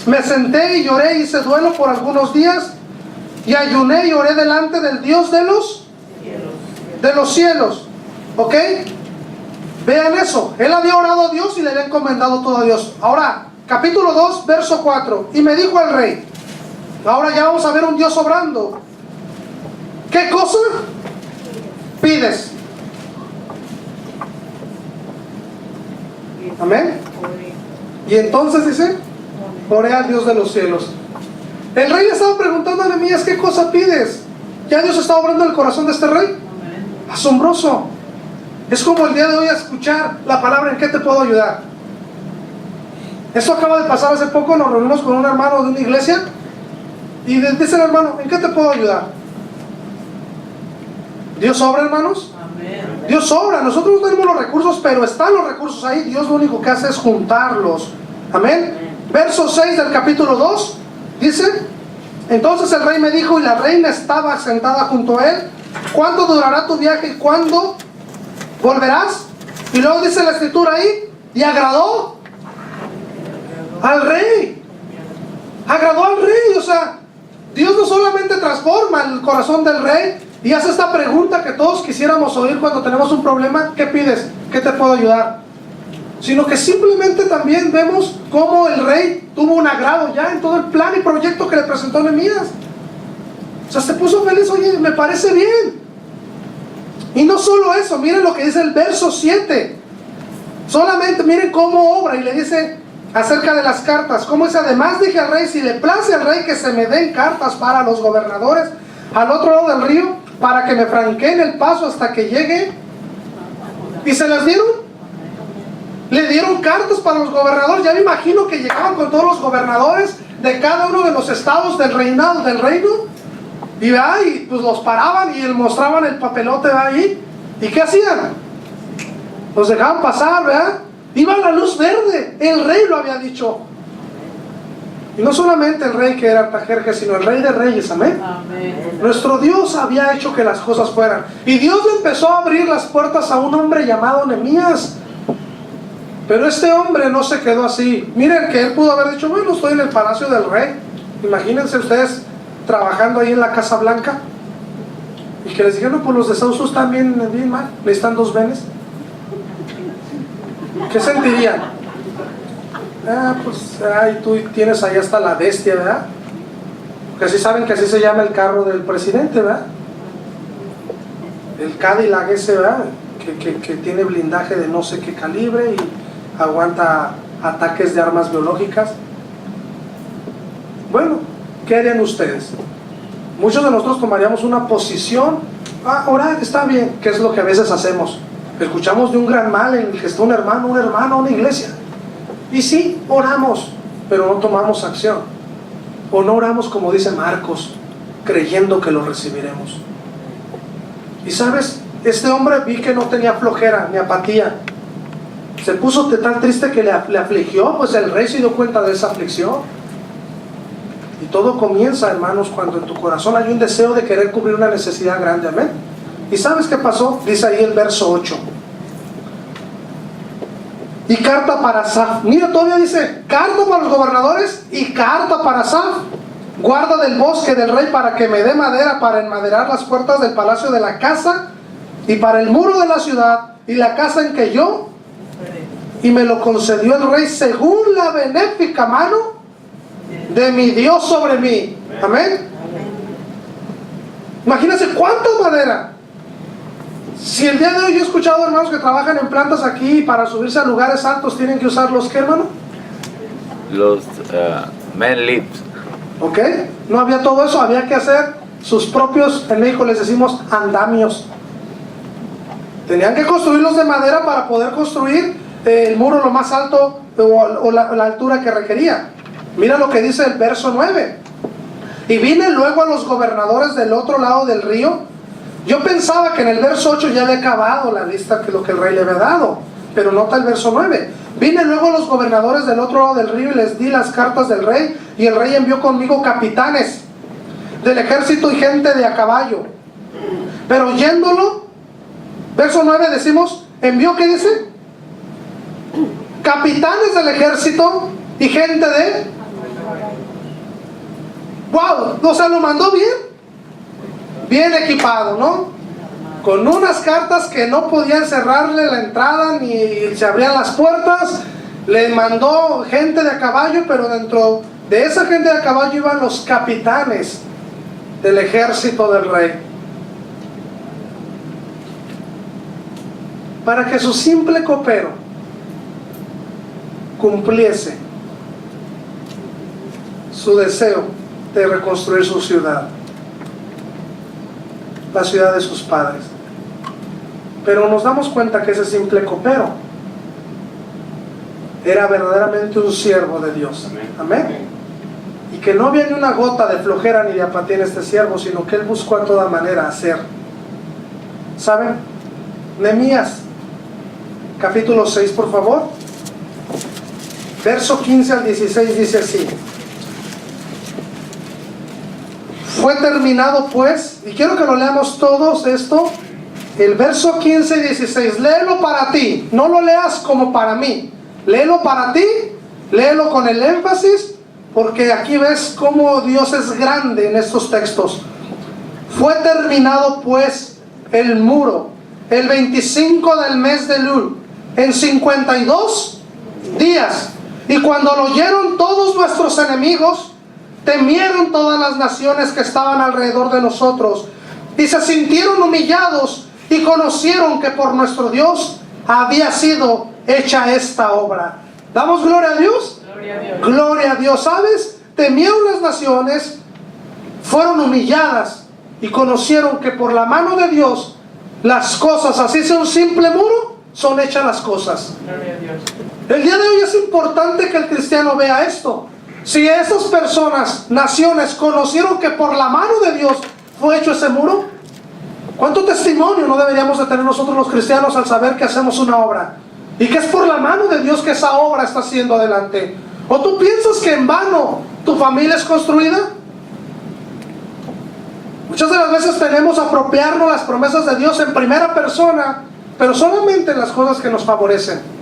me senté y lloré y hice duelo por algunos días, y ayuné y oré delante del Dios de los cielos. ¿Ok? Vean eso. Él había orado a Dios y le había encomendado todo a Dios. Ahora, capítulo 2, verso 4. Y me dijo el rey: ahora ya vamos a ver un Dios obrando. ¿Qué cosa pides? Amén. Y entonces dice: oré al Dios de los cielos. El rey le estaba preguntando a Nehemías: ¿qué cosa pides? Ya Dios está obrando en el corazón de este rey. Asombroso. Es como el día de hoy escuchar la palabra: ¿en qué te puedo ayudar? Esto acaba de pasar hace poco. Nos reunimos con un hermano de una iglesia Y dice el hermano, ¿en qué te puedo ayudar? ¿Dios obra, hermanos? Amén. Dios obra. Nosotros no tenemos los recursos, pero están los recursos ahí. Dios lo único que hace es juntarlos. Amén. Verso 6 del capítulo 2 dice: entonces el rey me dijo, y la reina estaba sentada junto a él, ¿cuánto durará tu viaje y cuándo volverás? Y luego dice la escritura ahí, y agradó al rey. Agradó al rey. O sea, Dios no solamente transforma el corazón del rey y hace esta pregunta que todos quisiéramos oír cuando tenemos un problema: ¿qué pides? ¿Qué te puedo ayudar? Sino que simplemente también vemos cómo el rey tuvo un agrado ya en todo el plan y proyecto que le presentó Nehemías. O sea, se puso feliz. Oye, me parece bien. Y no solo eso, miren lo que dice el verso 7. Solamente miren cómo obra, y le dice acerca de las cartas, cómo dice: además dije al rey, si le place al rey que se me den cartas para los gobernadores al otro lado del río, para que me franqueen el paso hasta que llegue. Y se las dieron. Le dieron cartas para los gobernadores. Ya me imagino que llegaban con todos los gobernadores de cada uno de los estados del reinado, del reino, y pues los paraban y les mostraban el papelote ahí. ¿Y qué hacían? Los dejaban pasar, ¿verdad? Iba la luz verde. El rey lo había dicho. Y no solamente el rey que era Artajerjes, sino el rey de reyes. Amén. Amén. Nuestro Dios había hecho que las cosas fueran. Y Dios le empezó a abrir las puertas a un hombre llamado Nehemías. Pero este hombre no se quedó así. Miren que él pudo haber dicho: bueno, estoy en el palacio del rey. Imagínense ustedes trabajando ahí en la Casa Blanca y que les dijeron: no, pues los desahucios están bien mal, necesitan 2 venes. ¿Qué sentirían? Pues tú tienes ahí hasta la bestia, ¿verdad? Porque así saben que así se llama el carro del presidente, ¿verdad? El Cadillac ese, ¿verdad? Que tiene blindaje de no sé qué calibre y aguanta ataques de armas biológicas. Bueno, ¿qué harían ustedes? Muchos de nosotros tomaríamos una posición: orar está bien, que es lo que a veces hacemos. Escuchamos de un gran mal en el que está un hermano, una iglesia, y sí, oramos, pero no tomamos acción. O no oramos como dice Marcos, creyendo que lo recibiremos. Y sabes, este hombre vi que no tenía flojera ni apatía. Se puso tan triste que le afligió. Pues el rey se dio cuenta de esa aflicción. Y todo comienza, hermanos, cuando en tu corazón hay un deseo de querer cubrir una necesidad grande. Amén. ¿Y sabes qué pasó? Dice ahí el verso 8. Y carta para Asaf. Mira, todavía dice: carta para los gobernadores y carta para Asaf, guarda del bosque del rey, para que me dé madera para enmaderar las puertas del palacio de la casa y para el muro de la ciudad y la casa en que yo. Y me lo concedió el rey según la benéfica mano de mi Dios sobre mí. Amén. Imagínense cuánta madera. Si el día de hoy yo he escuchado hermanos que trabajan en plantas aquí, para subirse a lugares altos tienen que usar los, ¿qué, hermano? Los man lifts. ¿Ok? No había todo eso, había que hacer sus propios, en México les decimos andamios. Tenían que construirlos de madera para poder construir el muro lo más alto o la altura que requería. Mira lo que dice el verso 9. Y vine luego a los gobernadores del otro lado del río. Yo pensaba que en el verso 8 ya había acabado la lista que lo que el rey le había dado, pero nota el verso 9. Vine luego a los gobernadores del otro lado del río y les di las cartas del rey, y el rey envió conmigo capitanes del ejército y gente de a caballo. Pero oyéndolo, verso 9 decimos, envió, ¿qué dice? Capitanes del ejército y gente de... ¡Wow! O sea, lo mandó bien equipado, ¿no? Con unas cartas que no podían cerrarle la entrada ni se abrían las puertas. Le mandó gente de a caballo, pero dentro de esa gente de a caballo iban los capitanes del ejército del rey, para que su simple copero cumpliese su deseo de reconstruir su ciudad, la ciudad de sus padres. Pero nos damos cuenta que ese simple copero era verdaderamente un siervo de Dios. Amén. Y que no había ni una gota de flojera ni de apatía en este siervo, sino que él buscó a toda manera hacer. ¿Saben? Nehemías, capítulo 6, por favor. Verso 15 al 16 dice así: fue terminado pues, y quiero que lo leamos todos esto, el verso 15 y 16, léelo para ti, no lo leas como para mí, léelo para ti, léelo con el énfasis, porque aquí ves cómo Dios es grande en estos textos. Fue terminado pues el muro, el 25 del mes de Elul, en 52 días, y cuando lo oyeron todos nuestros enemigos, temieron todas las naciones que estaban alrededor de nosotros, y se sintieron humillados, y conocieron que por nuestro Dios había sido hecha esta obra. ¿Damos gloria a Dios? Gloria a Dios. Gloria a Dios. ¿Sabes? Temieron las naciones, fueron humilladas, y conocieron que por la mano de Dios las cosas, así sea un simple muro, son hechas las cosas. Gloria a Dios. El día de hoy es importante que el cristiano vea esto. Si esas personas, naciones, conocieron que por la mano de Dios fue hecho ese muro, ¿cuánto testimonio no deberíamos de tener nosotros los cristianos al saber que hacemos una obra? Y que es por la mano de Dios que esa obra está siendo adelante. ¿O tú piensas que en vano tu familia es construida? Muchas de las veces tenemos apropiarnos las promesas de Dios en primera persona, pero solamente en las cosas que nos favorecen.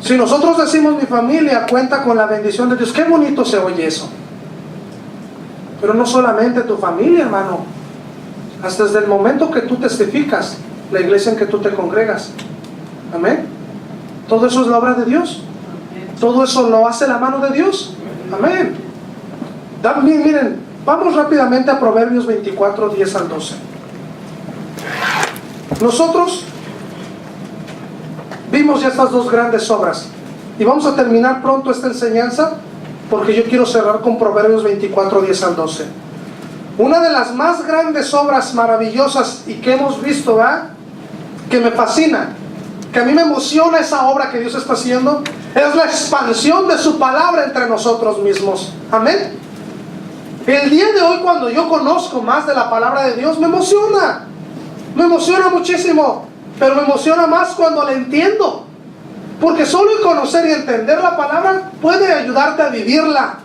Si nosotros decimos mi familia cuenta con la bendición de Dios, qué bonito se oye eso. Pero no solamente tu familia, hermano. Hasta desde el momento que tú testificas, la iglesia en que tú te congregas. Amén. Todo eso es la obra de Dios. Todo eso lo hace la mano de Dios. Amén. También, miren, vamos rápidamente a Proverbios 24, 10 al 12. Nosotros vimos ya estas dos grandes obras y vamos a terminar pronto esta enseñanza porque yo quiero cerrar con Proverbios 24, 10 al 12. Una de las más grandes obras maravillosas y que hemos visto, ¿verdad?, que me fascina, que a mí me emociona esa obra que Dios está haciendo, es la expansión de su palabra entre nosotros mismos. Amén. El día de hoy, cuando yo conozco más de la palabra de Dios, me emociona muchísimo, pero me emociona más cuando la entiendo, porque solo el conocer y entender la palabra puede ayudarte a vivirla.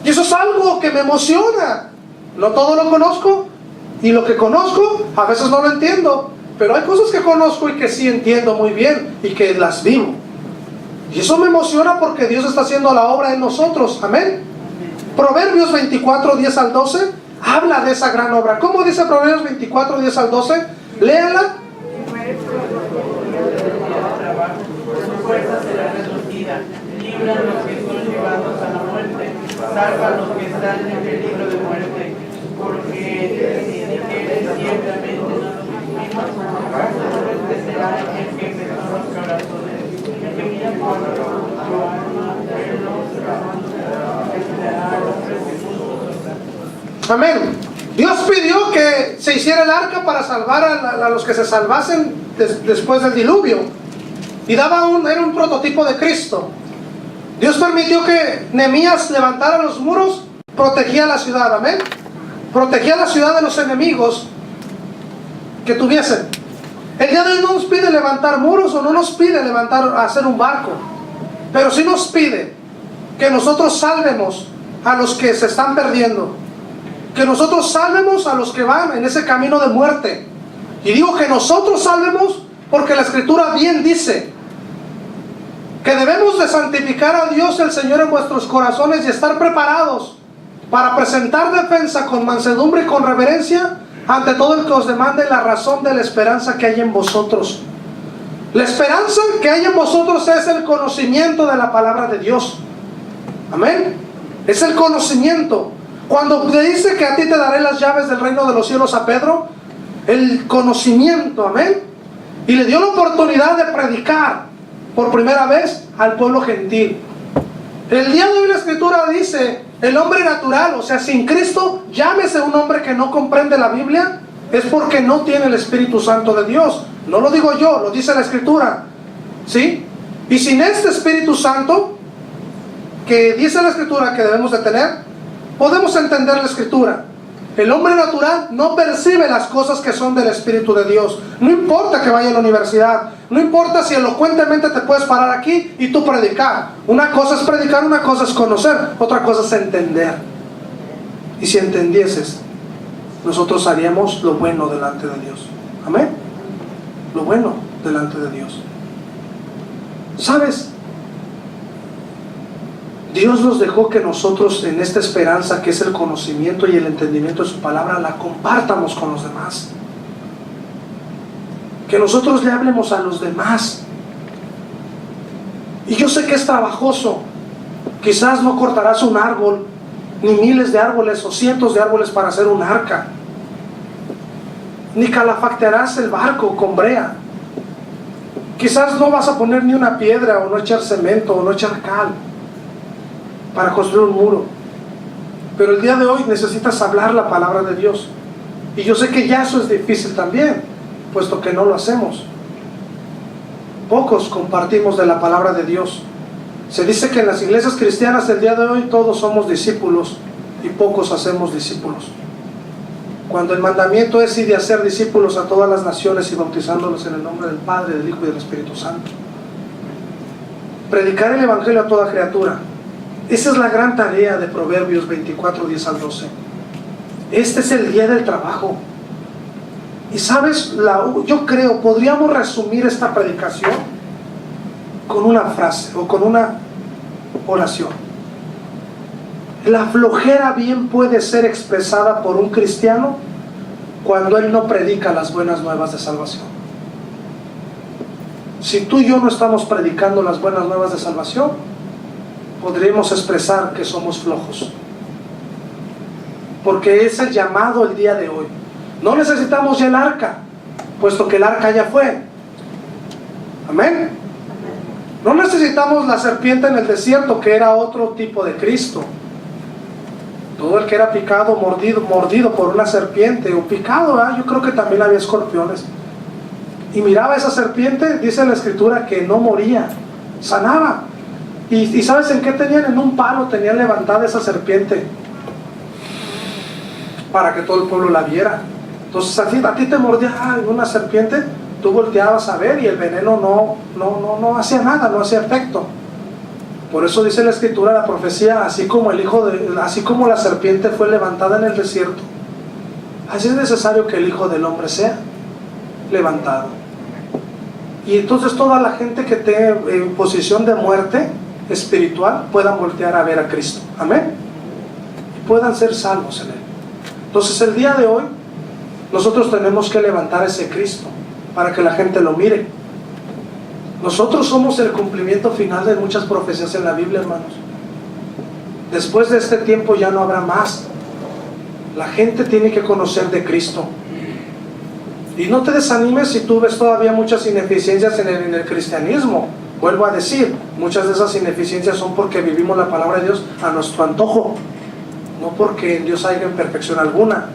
Y eso es algo que me emociona. No todo lo conozco, y lo que conozco a veces no lo entiendo, pero hay cosas que conozco y que sí entiendo muy bien y que las vivo. Y eso me emociona porque Dios está haciendo la obra en nosotros. Amén. Proverbios 24, 10 al 12 habla de esa gran obra. ¿Cómo dice Proverbios 24, 10 al 12? Léala. Su fuerza será reducida, libra a los que son llevados a la muerte, salva a los que están en peligro de muerte, porque si dijeres ciertamente no nos vivimos, será el que empezó los corazones, el que mira por su alma, él los dará a los presupuestos. Amén. Dios pidió que se hiciera el arca para salvar a los que se salvasen después del diluvio. Y era un prototipo de Cristo. Dios permitió que Nehemías levantara los muros, protegía la ciudad. Amén. Protegía la ciudad de los enemigos que tuviesen. El día de hoy no nos pide levantar muros, o no nos pide hacer un barco, pero sí nos pide que nosotros salvemos a los que se están perdiendo, que nosotros salvemos a los que van en ese camino de muerte. Y digo que nosotros salvemos porque la Escritura bien dice que debemos de santificar a Dios el Señor en vuestros corazones y estar preparados para presentar defensa con mansedumbre y con reverencia ante todo el que os demande la razón de la esperanza que hay en vosotros. La esperanza que hay en vosotros es el conocimiento de la palabra de Dios. Amén. Es el conocimiento. Cuando te dice que a ti te daré las llaves del reino de los cielos a Pedro, el conocimiento, amén. Y le dio la oportunidad de predicar por primera vez al pueblo gentil. El día de hoy la Escritura dice, el hombre natural, o sea, sin Cristo, llámese un hombre que no comprende la Biblia, es porque no tiene el Espíritu Santo de Dios. No lo digo yo, lo dice la Escritura, ¿sí? Y sin este Espíritu Santo, que dice la Escritura que debemos de tener, podemos entender la Escritura. El hombre natural no percibe las cosas que son del Espíritu de Dios. No importa que vaya a la universidad, no importa si elocuentemente te puedes parar aquí y tú predicar. Una cosa es predicar, una cosa es conocer, otra cosa es entender. Y si entendieses, nosotros haríamos lo bueno delante de Dios. Amén. Lo bueno delante de Dios. ¿Sabes? Dios nos dejó que nosotros en esta esperanza que es el conocimiento y el entendimiento de su palabra la compartamos con los demás. Que nosotros le hablemos a los demás. Y yo sé que es trabajoso. Quizás no cortarás un árbol, ni miles de árboles o cientos de árboles para hacer un arca. Ni calafactearás el barco con brea. Quizás no vas a poner ni una piedra, o no echar cemento, o no echar cal para construir un muro. Pero el día de hoy necesitas hablar la palabra de Dios. Y yo sé que ya eso es difícil también, puesto que no lo hacemos. Pocos compartimos de la palabra de Dios. Se dice que en las iglesias cristianas del día de hoy todos somos discípulos y pocos hacemos discípulos. Cuando el mandamiento es ir de hacer discípulos a todas las naciones y bautizándolos en el nombre del Padre, del Hijo y del Espíritu Santo. Predicar el Evangelio a toda criatura. Esa es la gran tarea de Proverbios 24, 10 al 12. Este es el día del trabajo. Y sabes, yo creo, podríamos resumir esta predicación con una frase o con una oración. La flojera bien puede ser expresada por un cristiano cuando él no predica las buenas nuevas de salvación. Si tú y yo no estamos predicando las buenas nuevas de salvación, podríamos expresar que somos flojos. Porque es el llamado el día de hoy. No necesitamos ya el arca, puesto que el arca ya fue. Amén. No necesitamos la serpiente en el desierto, que era otro tipo de Cristo. Todo el que era picado, mordido por una serpiente, o picado, yo creo que también había escorpiones. Y miraba esa serpiente, dice la Escritura, que no moría, sanaba. ¿Y sabes en qué tenían? En un palo tenían levantada esa serpiente para que todo el pueblo la viera. Entonces a ti te mordía una serpiente, tú volteabas a ver y el veneno no hacía nada, no hacía efecto. Por eso dice la Escritura, la profecía, así como la serpiente fue levantada en el desierto, así es necesario que el Hijo del Hombre sea levantado. Y entonces toda la gente que esté en posición de muerte espiritual puedan voltear a ver a Cristo. Amén. Y puedan ser salvos en Él. Entonces el día de hoy nosotros tenemos que levantar a ese Cristo para que la gente lo mire. Nosotros somos el cumplimiento final de muchas profecías en la Biblia, hermanos. Después de este tiempo ya no habrá más. La gente tiene que conocer de Cristo. Y no te desanimes si tú ves todavía muchas ineficiencias en el cristianismo. Vuelvo a decir, muchas de esas ineficiencias son porque vivimos la palabra de Dios a nuestro antojo, no porque en Dios haya imperfección alguna.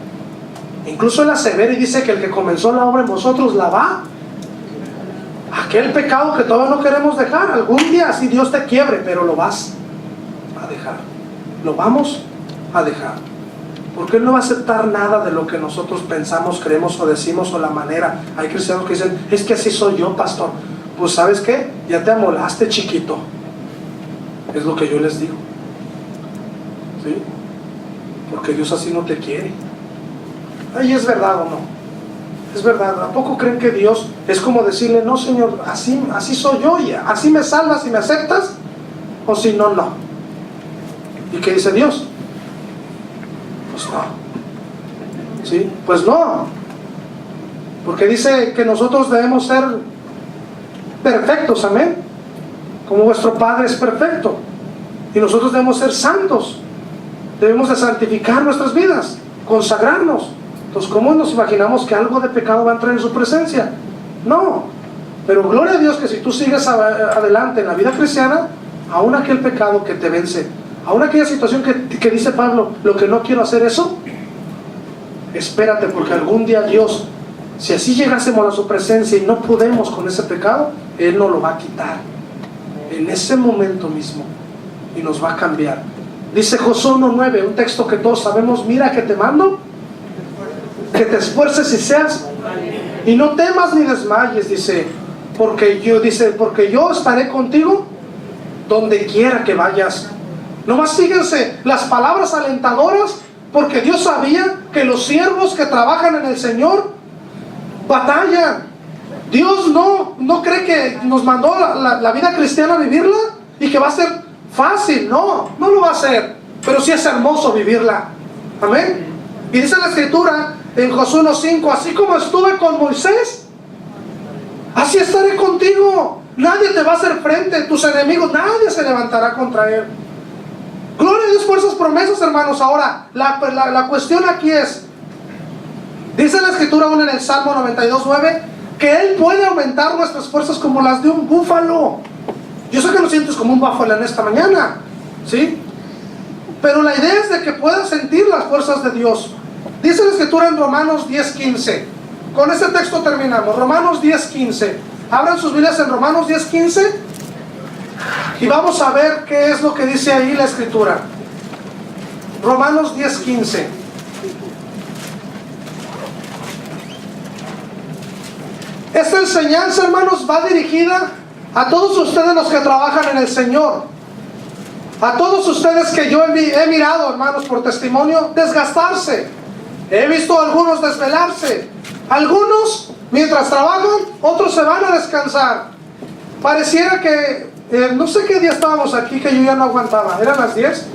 Incluso Él asevera y dice que el que comenzó la obra en vosotros la va. Aquel pecado que todavía no queremos dejar, algún día si Dios te quiebre, pero lo vas a dejar. Lo vamos a dejar. Porque Él no va a aceptar nada de lo que nosotros pensamos, creemos o decimos o la manera. Hay cristianos que dicen, es que así soy yo, pastor. Pues ¿sabes qué? Ya te amolaste, chiquito. Es lo que yo les digo. ¿Sí? Porque Dios así no te quiere. Ay, ¿es verdad o no? Es verdad. ¿A poco creen que Dios es como decirle, no, Señor, así soy yo, y así me salvas y me aceptas? O si no, no. ¿Y qué dice Dios? Pues no. ¿Sí? Pues no. Porque dice que nosotros debemos ser perfectos, amén. Como vuestro Padre es perfecto. Y nosotros debemos ser santos. Debemos de santificar nuestras vidas, consagrarnos. Entonces, ¿cómo nos imaginamos que algo de pecado va a entrar en su presencia? No. Pero gloria a Dios que si tú sigues adelante en la vida cristiana, aún aquel pecado que te vence, aún aquella situación que dice Pablo, lo que no quiero hacer eso, espérate, porque algún día Dios, si así llegásemos a su presencia y no podemos con ese pecado, Él nos lo va a quitar en ese momento mismo. y nos va a cambiar. Dice Josué 1:9, un texto que todos sabemos: mira que te mando, que te esfuerces y seas, y no temas ni desmayes, dice, porque yo estaré contigo donde quiera que vayas. Nomás fíjense las palabras alentadoras, porque Dios sabía que los siervos que trabajan en el Señor batallan. Dios no cree que nos mandó la vida cristiana a vivirla y que va a ser fácil. No lo va a hacer, pero sí es hermoso vivirla. Amén. Y dice la Escritura en Josué 1:5: así como estuve con Moisés, así estaré contigo. Nadie te va a hacer frente, tus enemigos, nadie se levantará contra él. Gloria a Dios por esas promesas, hermanos. Ahora, la cuestión aquí es, dice la Escritura aún en el Salmo 92:9, que Él puede aumentar nuestras fuerzas como las de un búfalo. Yo sé que lo sientes como un búfalo en esta mañana, ¿sí? Pero la idea es de que puedas sentir las fuerzas de Dios. Dice la Escritura en Romanos 10:15. Con este texto terminamos. Romanos 10:15. Abran sus Biblias en Romanos 10:15 y vamos a ver qué es lo que dice ahí la Escritura. Romanos 10:15. Esta enseñanza, hermanos, va dirigida a todos ustedes los que trabajan en el Señor. A todos ustedes que yo he mirado, hermanos, por testimonio, desgastarse. He visto a algunos desvelarse. Algunos, mientras trabajan, otros se van a descansar. Pareciera que, no sé qué día estábamos aquí, que yo ya no aguantaba. Eran las 10.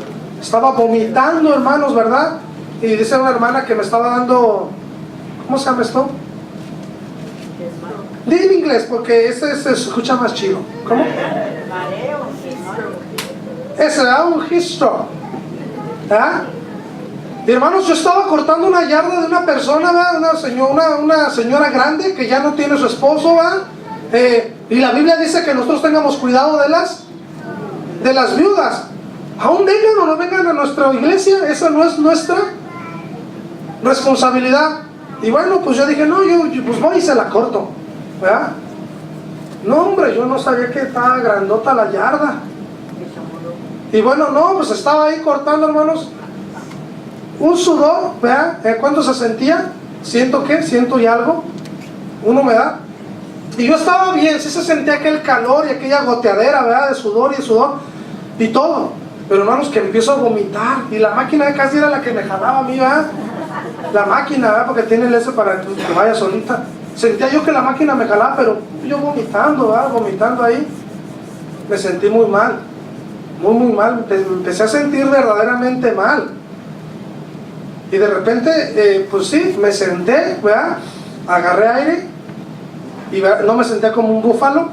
Estaba vomitando, hermanos, ¿verdad? Y dice una hermana que me estaba dando, ¿cómo se llama esto? Di en inglés, porque este se escucha más chido. ¿Cómo? Ese era un gistro. ¿Ah? Y hermanos, yo estaba cortando una yarda de una persona, ¿verdad? Una señora grande que ya no tiene su esposo, ¿verdad? Y la Biblia dice que nosotros tengamos cuidado de las viudas. Aún vengan o no vengan a nuestra iglesia, esa no es nuestra responsabilidad. Y bueno, pues yo dije, no, yo pues voy y se la corto, ¿verdad? No, hombre, yo no sabía que estaba grandota la yarda. Y bueno, no, pues estaba ahí cortando, hermanos. Un sudor, ¿verdad? ¿Cuánto se sentía? Siento y algo. Una humedad. Y yo estaba bien, sí se sentía aquel calor y aquella goteadera, ¿verdad? De sudor y todo. Pero hermanos, que empiezo a vomitar. Y la máquina casi era la que me jalaba a mí, ¿verdad? La máquina, ¿verdad? Porque tiene el para que vaya solita. Sentía yo que la máquina me jalaba, pero yo vomitando, ¿verdad? Vomitando ahí. Me sentí muy mal. Muy mal. Me empecé a sentir verdaderamente mal. Y de repente, pues sí, me senté, ¿verdad? Agarré aire y no me senté como un búfalo.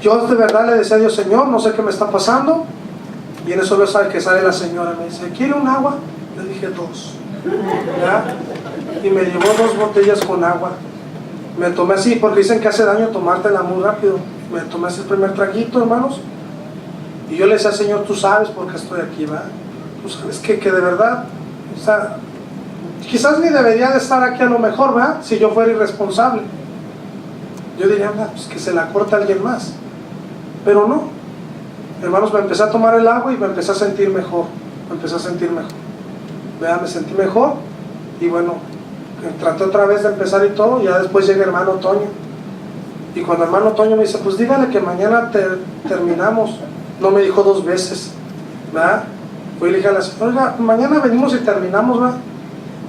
Yo de verdad le decía a Dios, Señor, no sé qué me está pasando. Y en eso veo que sale la señora, me dice, ¿quiere un agua? Le dije 2, ¿verdad? Y me llevó 2 botellas con agua. Me tomé así, porque dicen que hace daño tomártela muy rápido. Me tomé así el primer traguito, hermanos. Y yo le decía, Señor, tú sabes por qué estoy aquí, ¿verdad? Tú sabes que de verdad, o sea, quizás ni debería de estar aquí a lo mejor, ¿verdad? Si yo fuera irresponsable. Yo diría, pues que se la corta alguien más. Pero no. Hermanos, me empecé a tomar el agua y me empecé a sentir mejor. ¿Verdad? Me sentí mejor. Y bueno, traté otra vez de empezar y todo. Y ya después llega hermano Toño. Y cuando hermano Toño me dice, pues dígale que mañana terminamos. No me dijo 2 veces, ¿verdad? Fui y le dije a la señora, oiga, mañana venimos y terminamos, ¿verdad?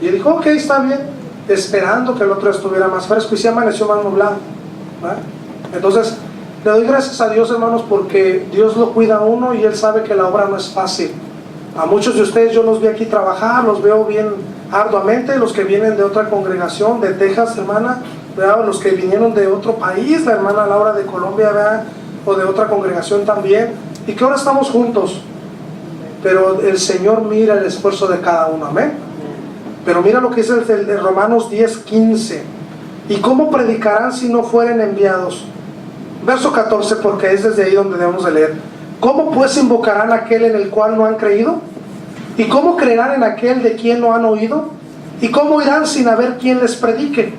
Y él dijo, ok, está bien, esperando que el otro estuviera más fresco, y se amaneció más nublado, ¿verdad? Entonces, le doy gracias a Dios, hermanos, porque Dios lo cuida a uno y Él sabe que la obra no es fácil. A muchos de ustedes yo los vi aquí trabajar, los veo bien arduamente, los que vienen de otra congregación, de Texas, hermana, ¿verdad? Los que vinieron de otro país, la hermana Laura de Colombia, ¿verdad? O de otra congregación también, y que ahora estamos juntos, pero el Señor mira el esfuerzo de cada uno, amén. Pero mira lo que dice el Romanos 10:15, ¿y cómo predicarán si no fueren enviados? Verso 14, porque es desde ahí donde debemos de leer. ¿Cómo pues invocarán a aquel en el cual no han creído? ¿Y cómo creerán en aquel de quien no han oído? ¿Y cómo irán sin haber quien les predique?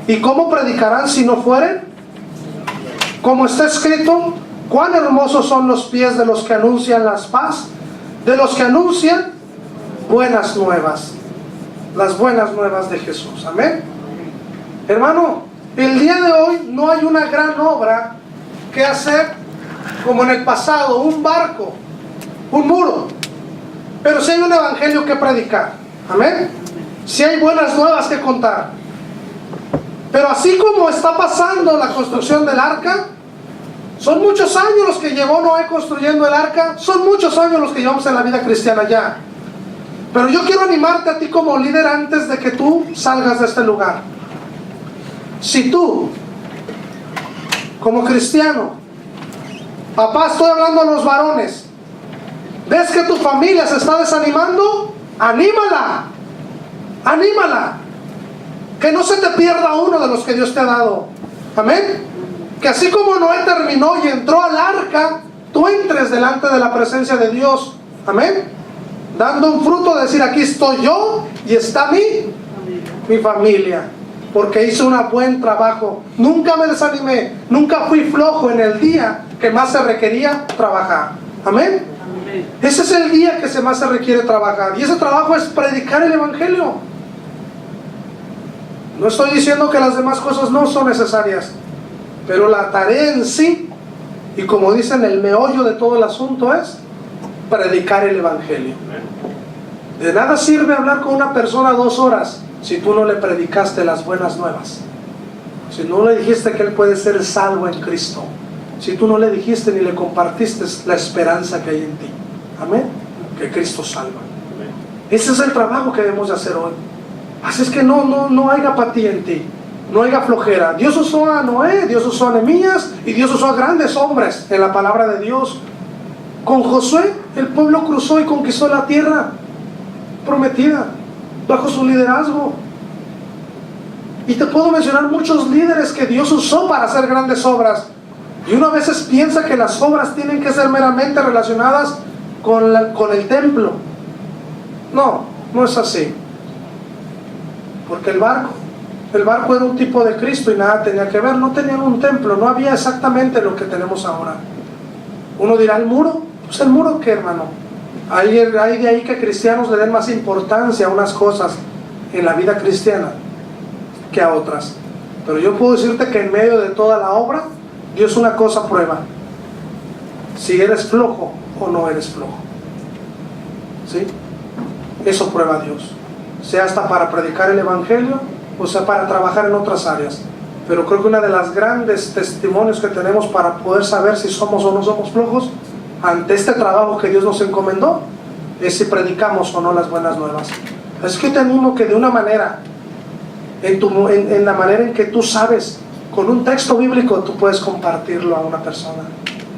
¿Y cómo predicarán si no fueren? Como está escrito, Cuán hermosos son los pies de los que anuncian las paz, de los que anuncian buenas nuevas, las buenas nuevas de Jesús. Amén. Hermano, el día de hoy no hay una gran obra que hacer como en el pasado, un barco, un muro, pero sí hay un evangelio que predicar. Amén. Sí hay buenas nuevas que contar. Pero así como está pasando la construcción del arca, son muchos años los que llevó Noé construyendo el arca, son muchos años los que llevamos en la vida cristiana ya. Pero yo quiero animarte a ti como líder antes de que tú salgas de este lugar. Si tú, como cristiano, papá, estoy hablando a los varones, ves que tu familia se está desanimando, anímala, anímala. Que no se te pierda uno de los que Dios te ha dado. Amén. Que así como Noé terminó y entró al arca, tú entres delante de la presencia de Dios. Amén. Dando un fruto de decir, aquí estoy yo y está mi familia. Porque hice un buen trabajo. Nunca me desanimé. Nunca fui flojo en el día que más se requería trabajar. Amén. Ese es el día que más se requiere trabajar. Y ese trabajo es predicar el evangelio. No estoy diciendo que las demás cosas no son necesarias, pero la tarea en sí, y como dicen, el meollo de todo el asunto es predicar el evangelio. De nada sirve hablar con una persona 2 horas si tú no le predicaste las buenas nuevas, si no le dijiste que él puede ser salvo en Cristo, si tú no le dijiste ni le compartiste la esperanza que hay en ti. Amén. Que Cristo salva. Ese es el trabajo que debemos de hacer hoy. Así es que no haya apatía en ti, no haya flojera. Dios usó a Noé, Dios usó a Nehemías y Dios usó a grandes hombres en la palabra de Dios. Con Josué el pueblo cruzó y conquistó la tierra prometida bajo su liderazgo. Y te puedo mencionar muchos líderes que Dios usó para hacer grandes obras. Y uno a veces piensa que las obras tienen que ser meramente relacionadas con el templo. No es así. Porque el barco era un tipo de Cristo y nada tenía que ver. No tenían un templo, no había exactamente lo que tenemos ahora. Uno dirá, ¿el muro? Pues el muro, ¿qué, hermano? Hay de ahí que cristianos le den más importancia a unas cosas en la vida cristiana que a otras. Pero yo puedo decirte que en medio de toda la obra, Dios una cosa prueba: si eres flojo o no eres flojo. ¿Sí? Eso prueba Dios. Sea hasta para predicar el evangelio, o sea para trabajar en otras áreas. Pero creo que una de las grandes testimonios que tenemos para poder saber si somos o no somos flojos ante este trabajo que Dios nos encomendó es si predicamos o no las buenas nuevas. Así que te animo que de una manera, en la manera en que tú sabes, con un texto bíblico tú puedes compartirlo a una persona.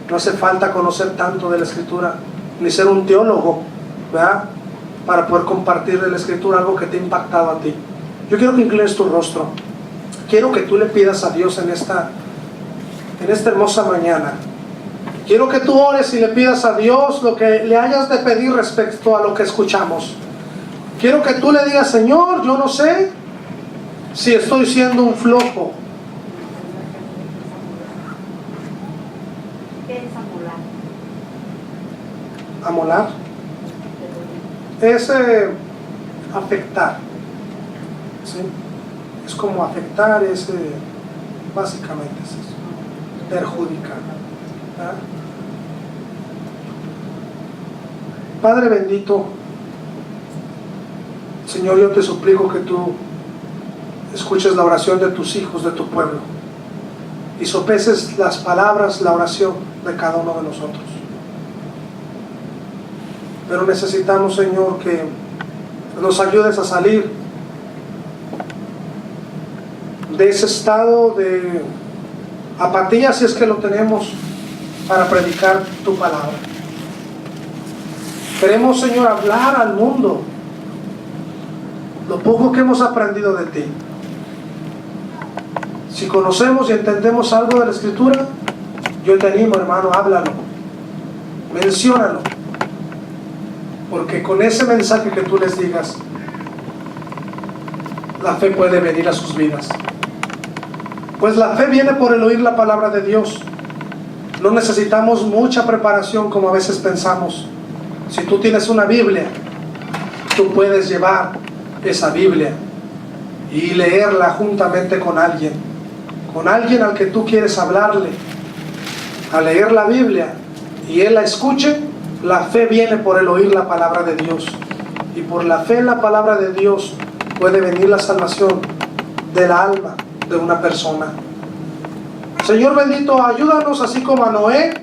No hace falta conocer tanto de la Escritura, ni ser un teólogo, ¿verdad?, para poder compartir de la Escritura algo que te ha impactado a ti. Yo quiero que inclines tu rostro. Quiero que tú le pidas a Dios en esta hermosa mañana. Quiero que tú ores y le pidas a Dios lo que le hayas de pedir respecto a lo que escuchamos. Quiero que tú le digas: Señor, yo no sé si estoy siendo un flojo. ¿Qué es amolar? ¿Amolar? Es afectar, ¿sí? Es como afectar, básicamente es eso, perjudicar, ¿verdad? Padre bendito, Señor, yo te suplico que tú escuches la oración de tus hijos, de tu pueblo, y sopeses las palabras, la oración de cada uno de nosotros. Pero necesitamos, Señor, que nos ayudes a salir de ese estado de apatía, si es que lo tenemos, para predicar tu palabra. Queremos, Señor, hablar al mundo lo poco que hemos aprendido de ti. Si conocemos y entendemos algo de la Escritura, yo te animo, hermano, háblalo, menciónalo. Porque con ese mensaje que tú les digas, la fe puede venir a sus vidas. Pues la fe viene por el oír la palabra de Dios. No necesitamos mucha preparación como a veces pensamos. Si tú tienes una Biblia, tú puedes llevar esa Biblia y leerla juntamente con alguien al que tú quieres hablarle. Al leer la Biblia y él la escuche, la fe viene por el oír la palabra de Dios. Y por la fe en la palabra de Dios puede venir la salvación del alma de una persona. Señor bendito, ayúdanos así como a Noé,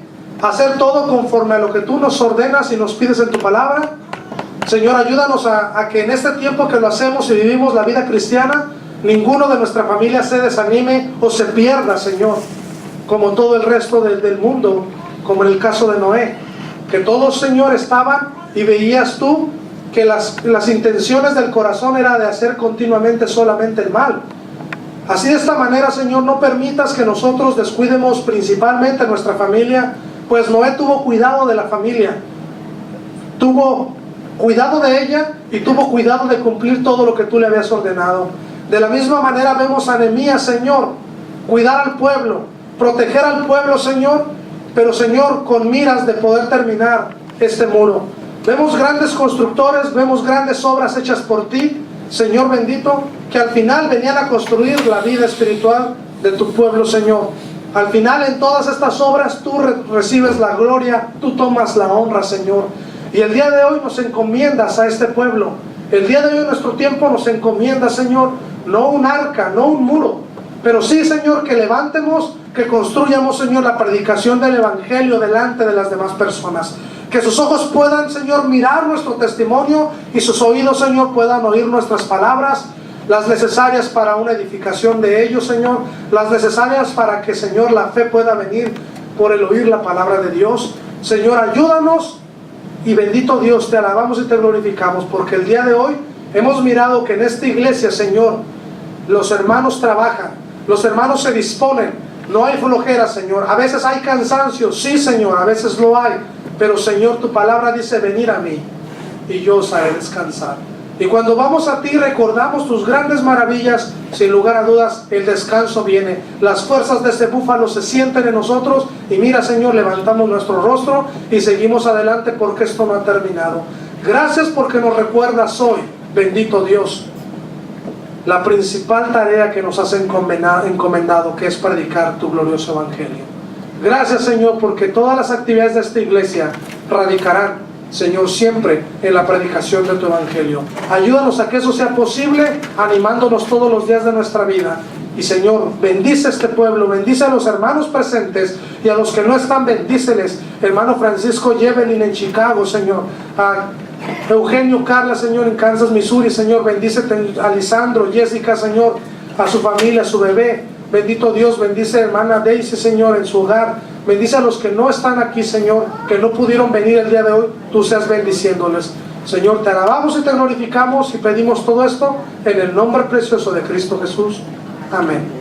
a hacer todo conforme a lo que tú nos ordenas y nos pides en tu palabra. Señor, ayúdanos a que en este tiempo que lo hacemos y vivimos la vida cristiana, ninguno de nuestra familia se desanime o se pierda, Señor, como todo el resto del mundo, como en el caso de Noé, que todos, Señor, estaban y veías tú que las intenciones del corazón era de hacer continuamente solamente el mal. Así de esta manera, Señor, no permitas que nosotros descuidemos principalmente a nuestra familia, pues Noé tuvo cuidado de la familia, tuvo cuidado de ella y tuvo cuidado de cumplir todo lo que tú le habías ordenado. De la misma manera vemos a Nehemías, Señor, cuidar al pueblo, proteger al pueblo, Señor, pero, Señor, con miras de poder terminar este muro. Vemos grandes constructores, vemos grandes obras hechas por ti, Señor bendito, que al final venían a construir la vida espiritual de tu pueblo, Señor. Al final, en todas estas obras tú recibes la gloria, tú tomas la honra, Señor. Y el día de hoy nos encomiendas a este pueblo. El día de hoy en nuestro tiempo nos encomiendas, Señor, no un arca, no un muro, pero sí, Señor, que levantemos, que construyamos, Señor, la predicación del Evangelio delante de las demás personas. Que sus ojos puedan, Señor, mirar nuestro testimonio y sus oídos, Señor, puedan oír nuestras palabras, las necesarias para una edificación de ellos, Señor, las necesarias para que, Señor, la fe pueda venir por el oír la palabra de Dios. Señor, ayúdanos y bendito Dios, te alabamos y te glorificamos, porque el día de hoy hemos mirado que en esta iglesia, Señor, los hermanos trabajan, los hermanos se disponen, no hay flojera, Señor. A veces hay cansancio, sí, Señor, a veces lo hay, pero, Señor, tu palabra dice: venir a mí y yo os haré descansar. Y cuando vamos a ti, recordamos tus grandes maravillas, sin lugar a dudas, el descanso viene. Las fuerzas de ese búfalo se sienten en nosotros y mira, Señor, levantamos nuestro rostro y seguimos adelante porque esto no ha terminado. Gracias porque nos recuerdas hoy, bendito Dios, la principal tarea que nos has encomendado, que es predicar tu glorioso Evangelio. Gracias, Señor, porque todas las actividades de esta iglesia radicarán, Señor, siempre en la predicación de tu Evangelio. Ayúdanos a que eso sea posible, animándonos todos los días de nuestra vida. Y, Señor, bendice a este pueblo, bendice a los hermanos presentes y a los que no están, bendíceles. Hermano Francisco Yevelin en Chicago, Señor, a Eugenio Carla, Señor, en Kansas, Missouri, Señor, bendícete a Lisandro, Jessica, Señor, a su familia, a su bebé. Bendito Dios, bendice a hermana Daisy, Señor, en su hogar. Bendice a los que no están aquí, Señor, que no pudieron venir el día de hoy. Tú seas bendiciéndoles. Señor, te alabamos y te glorificamos y pedimos todo esto en el nombre precioso de Cristo Jesús. Amén.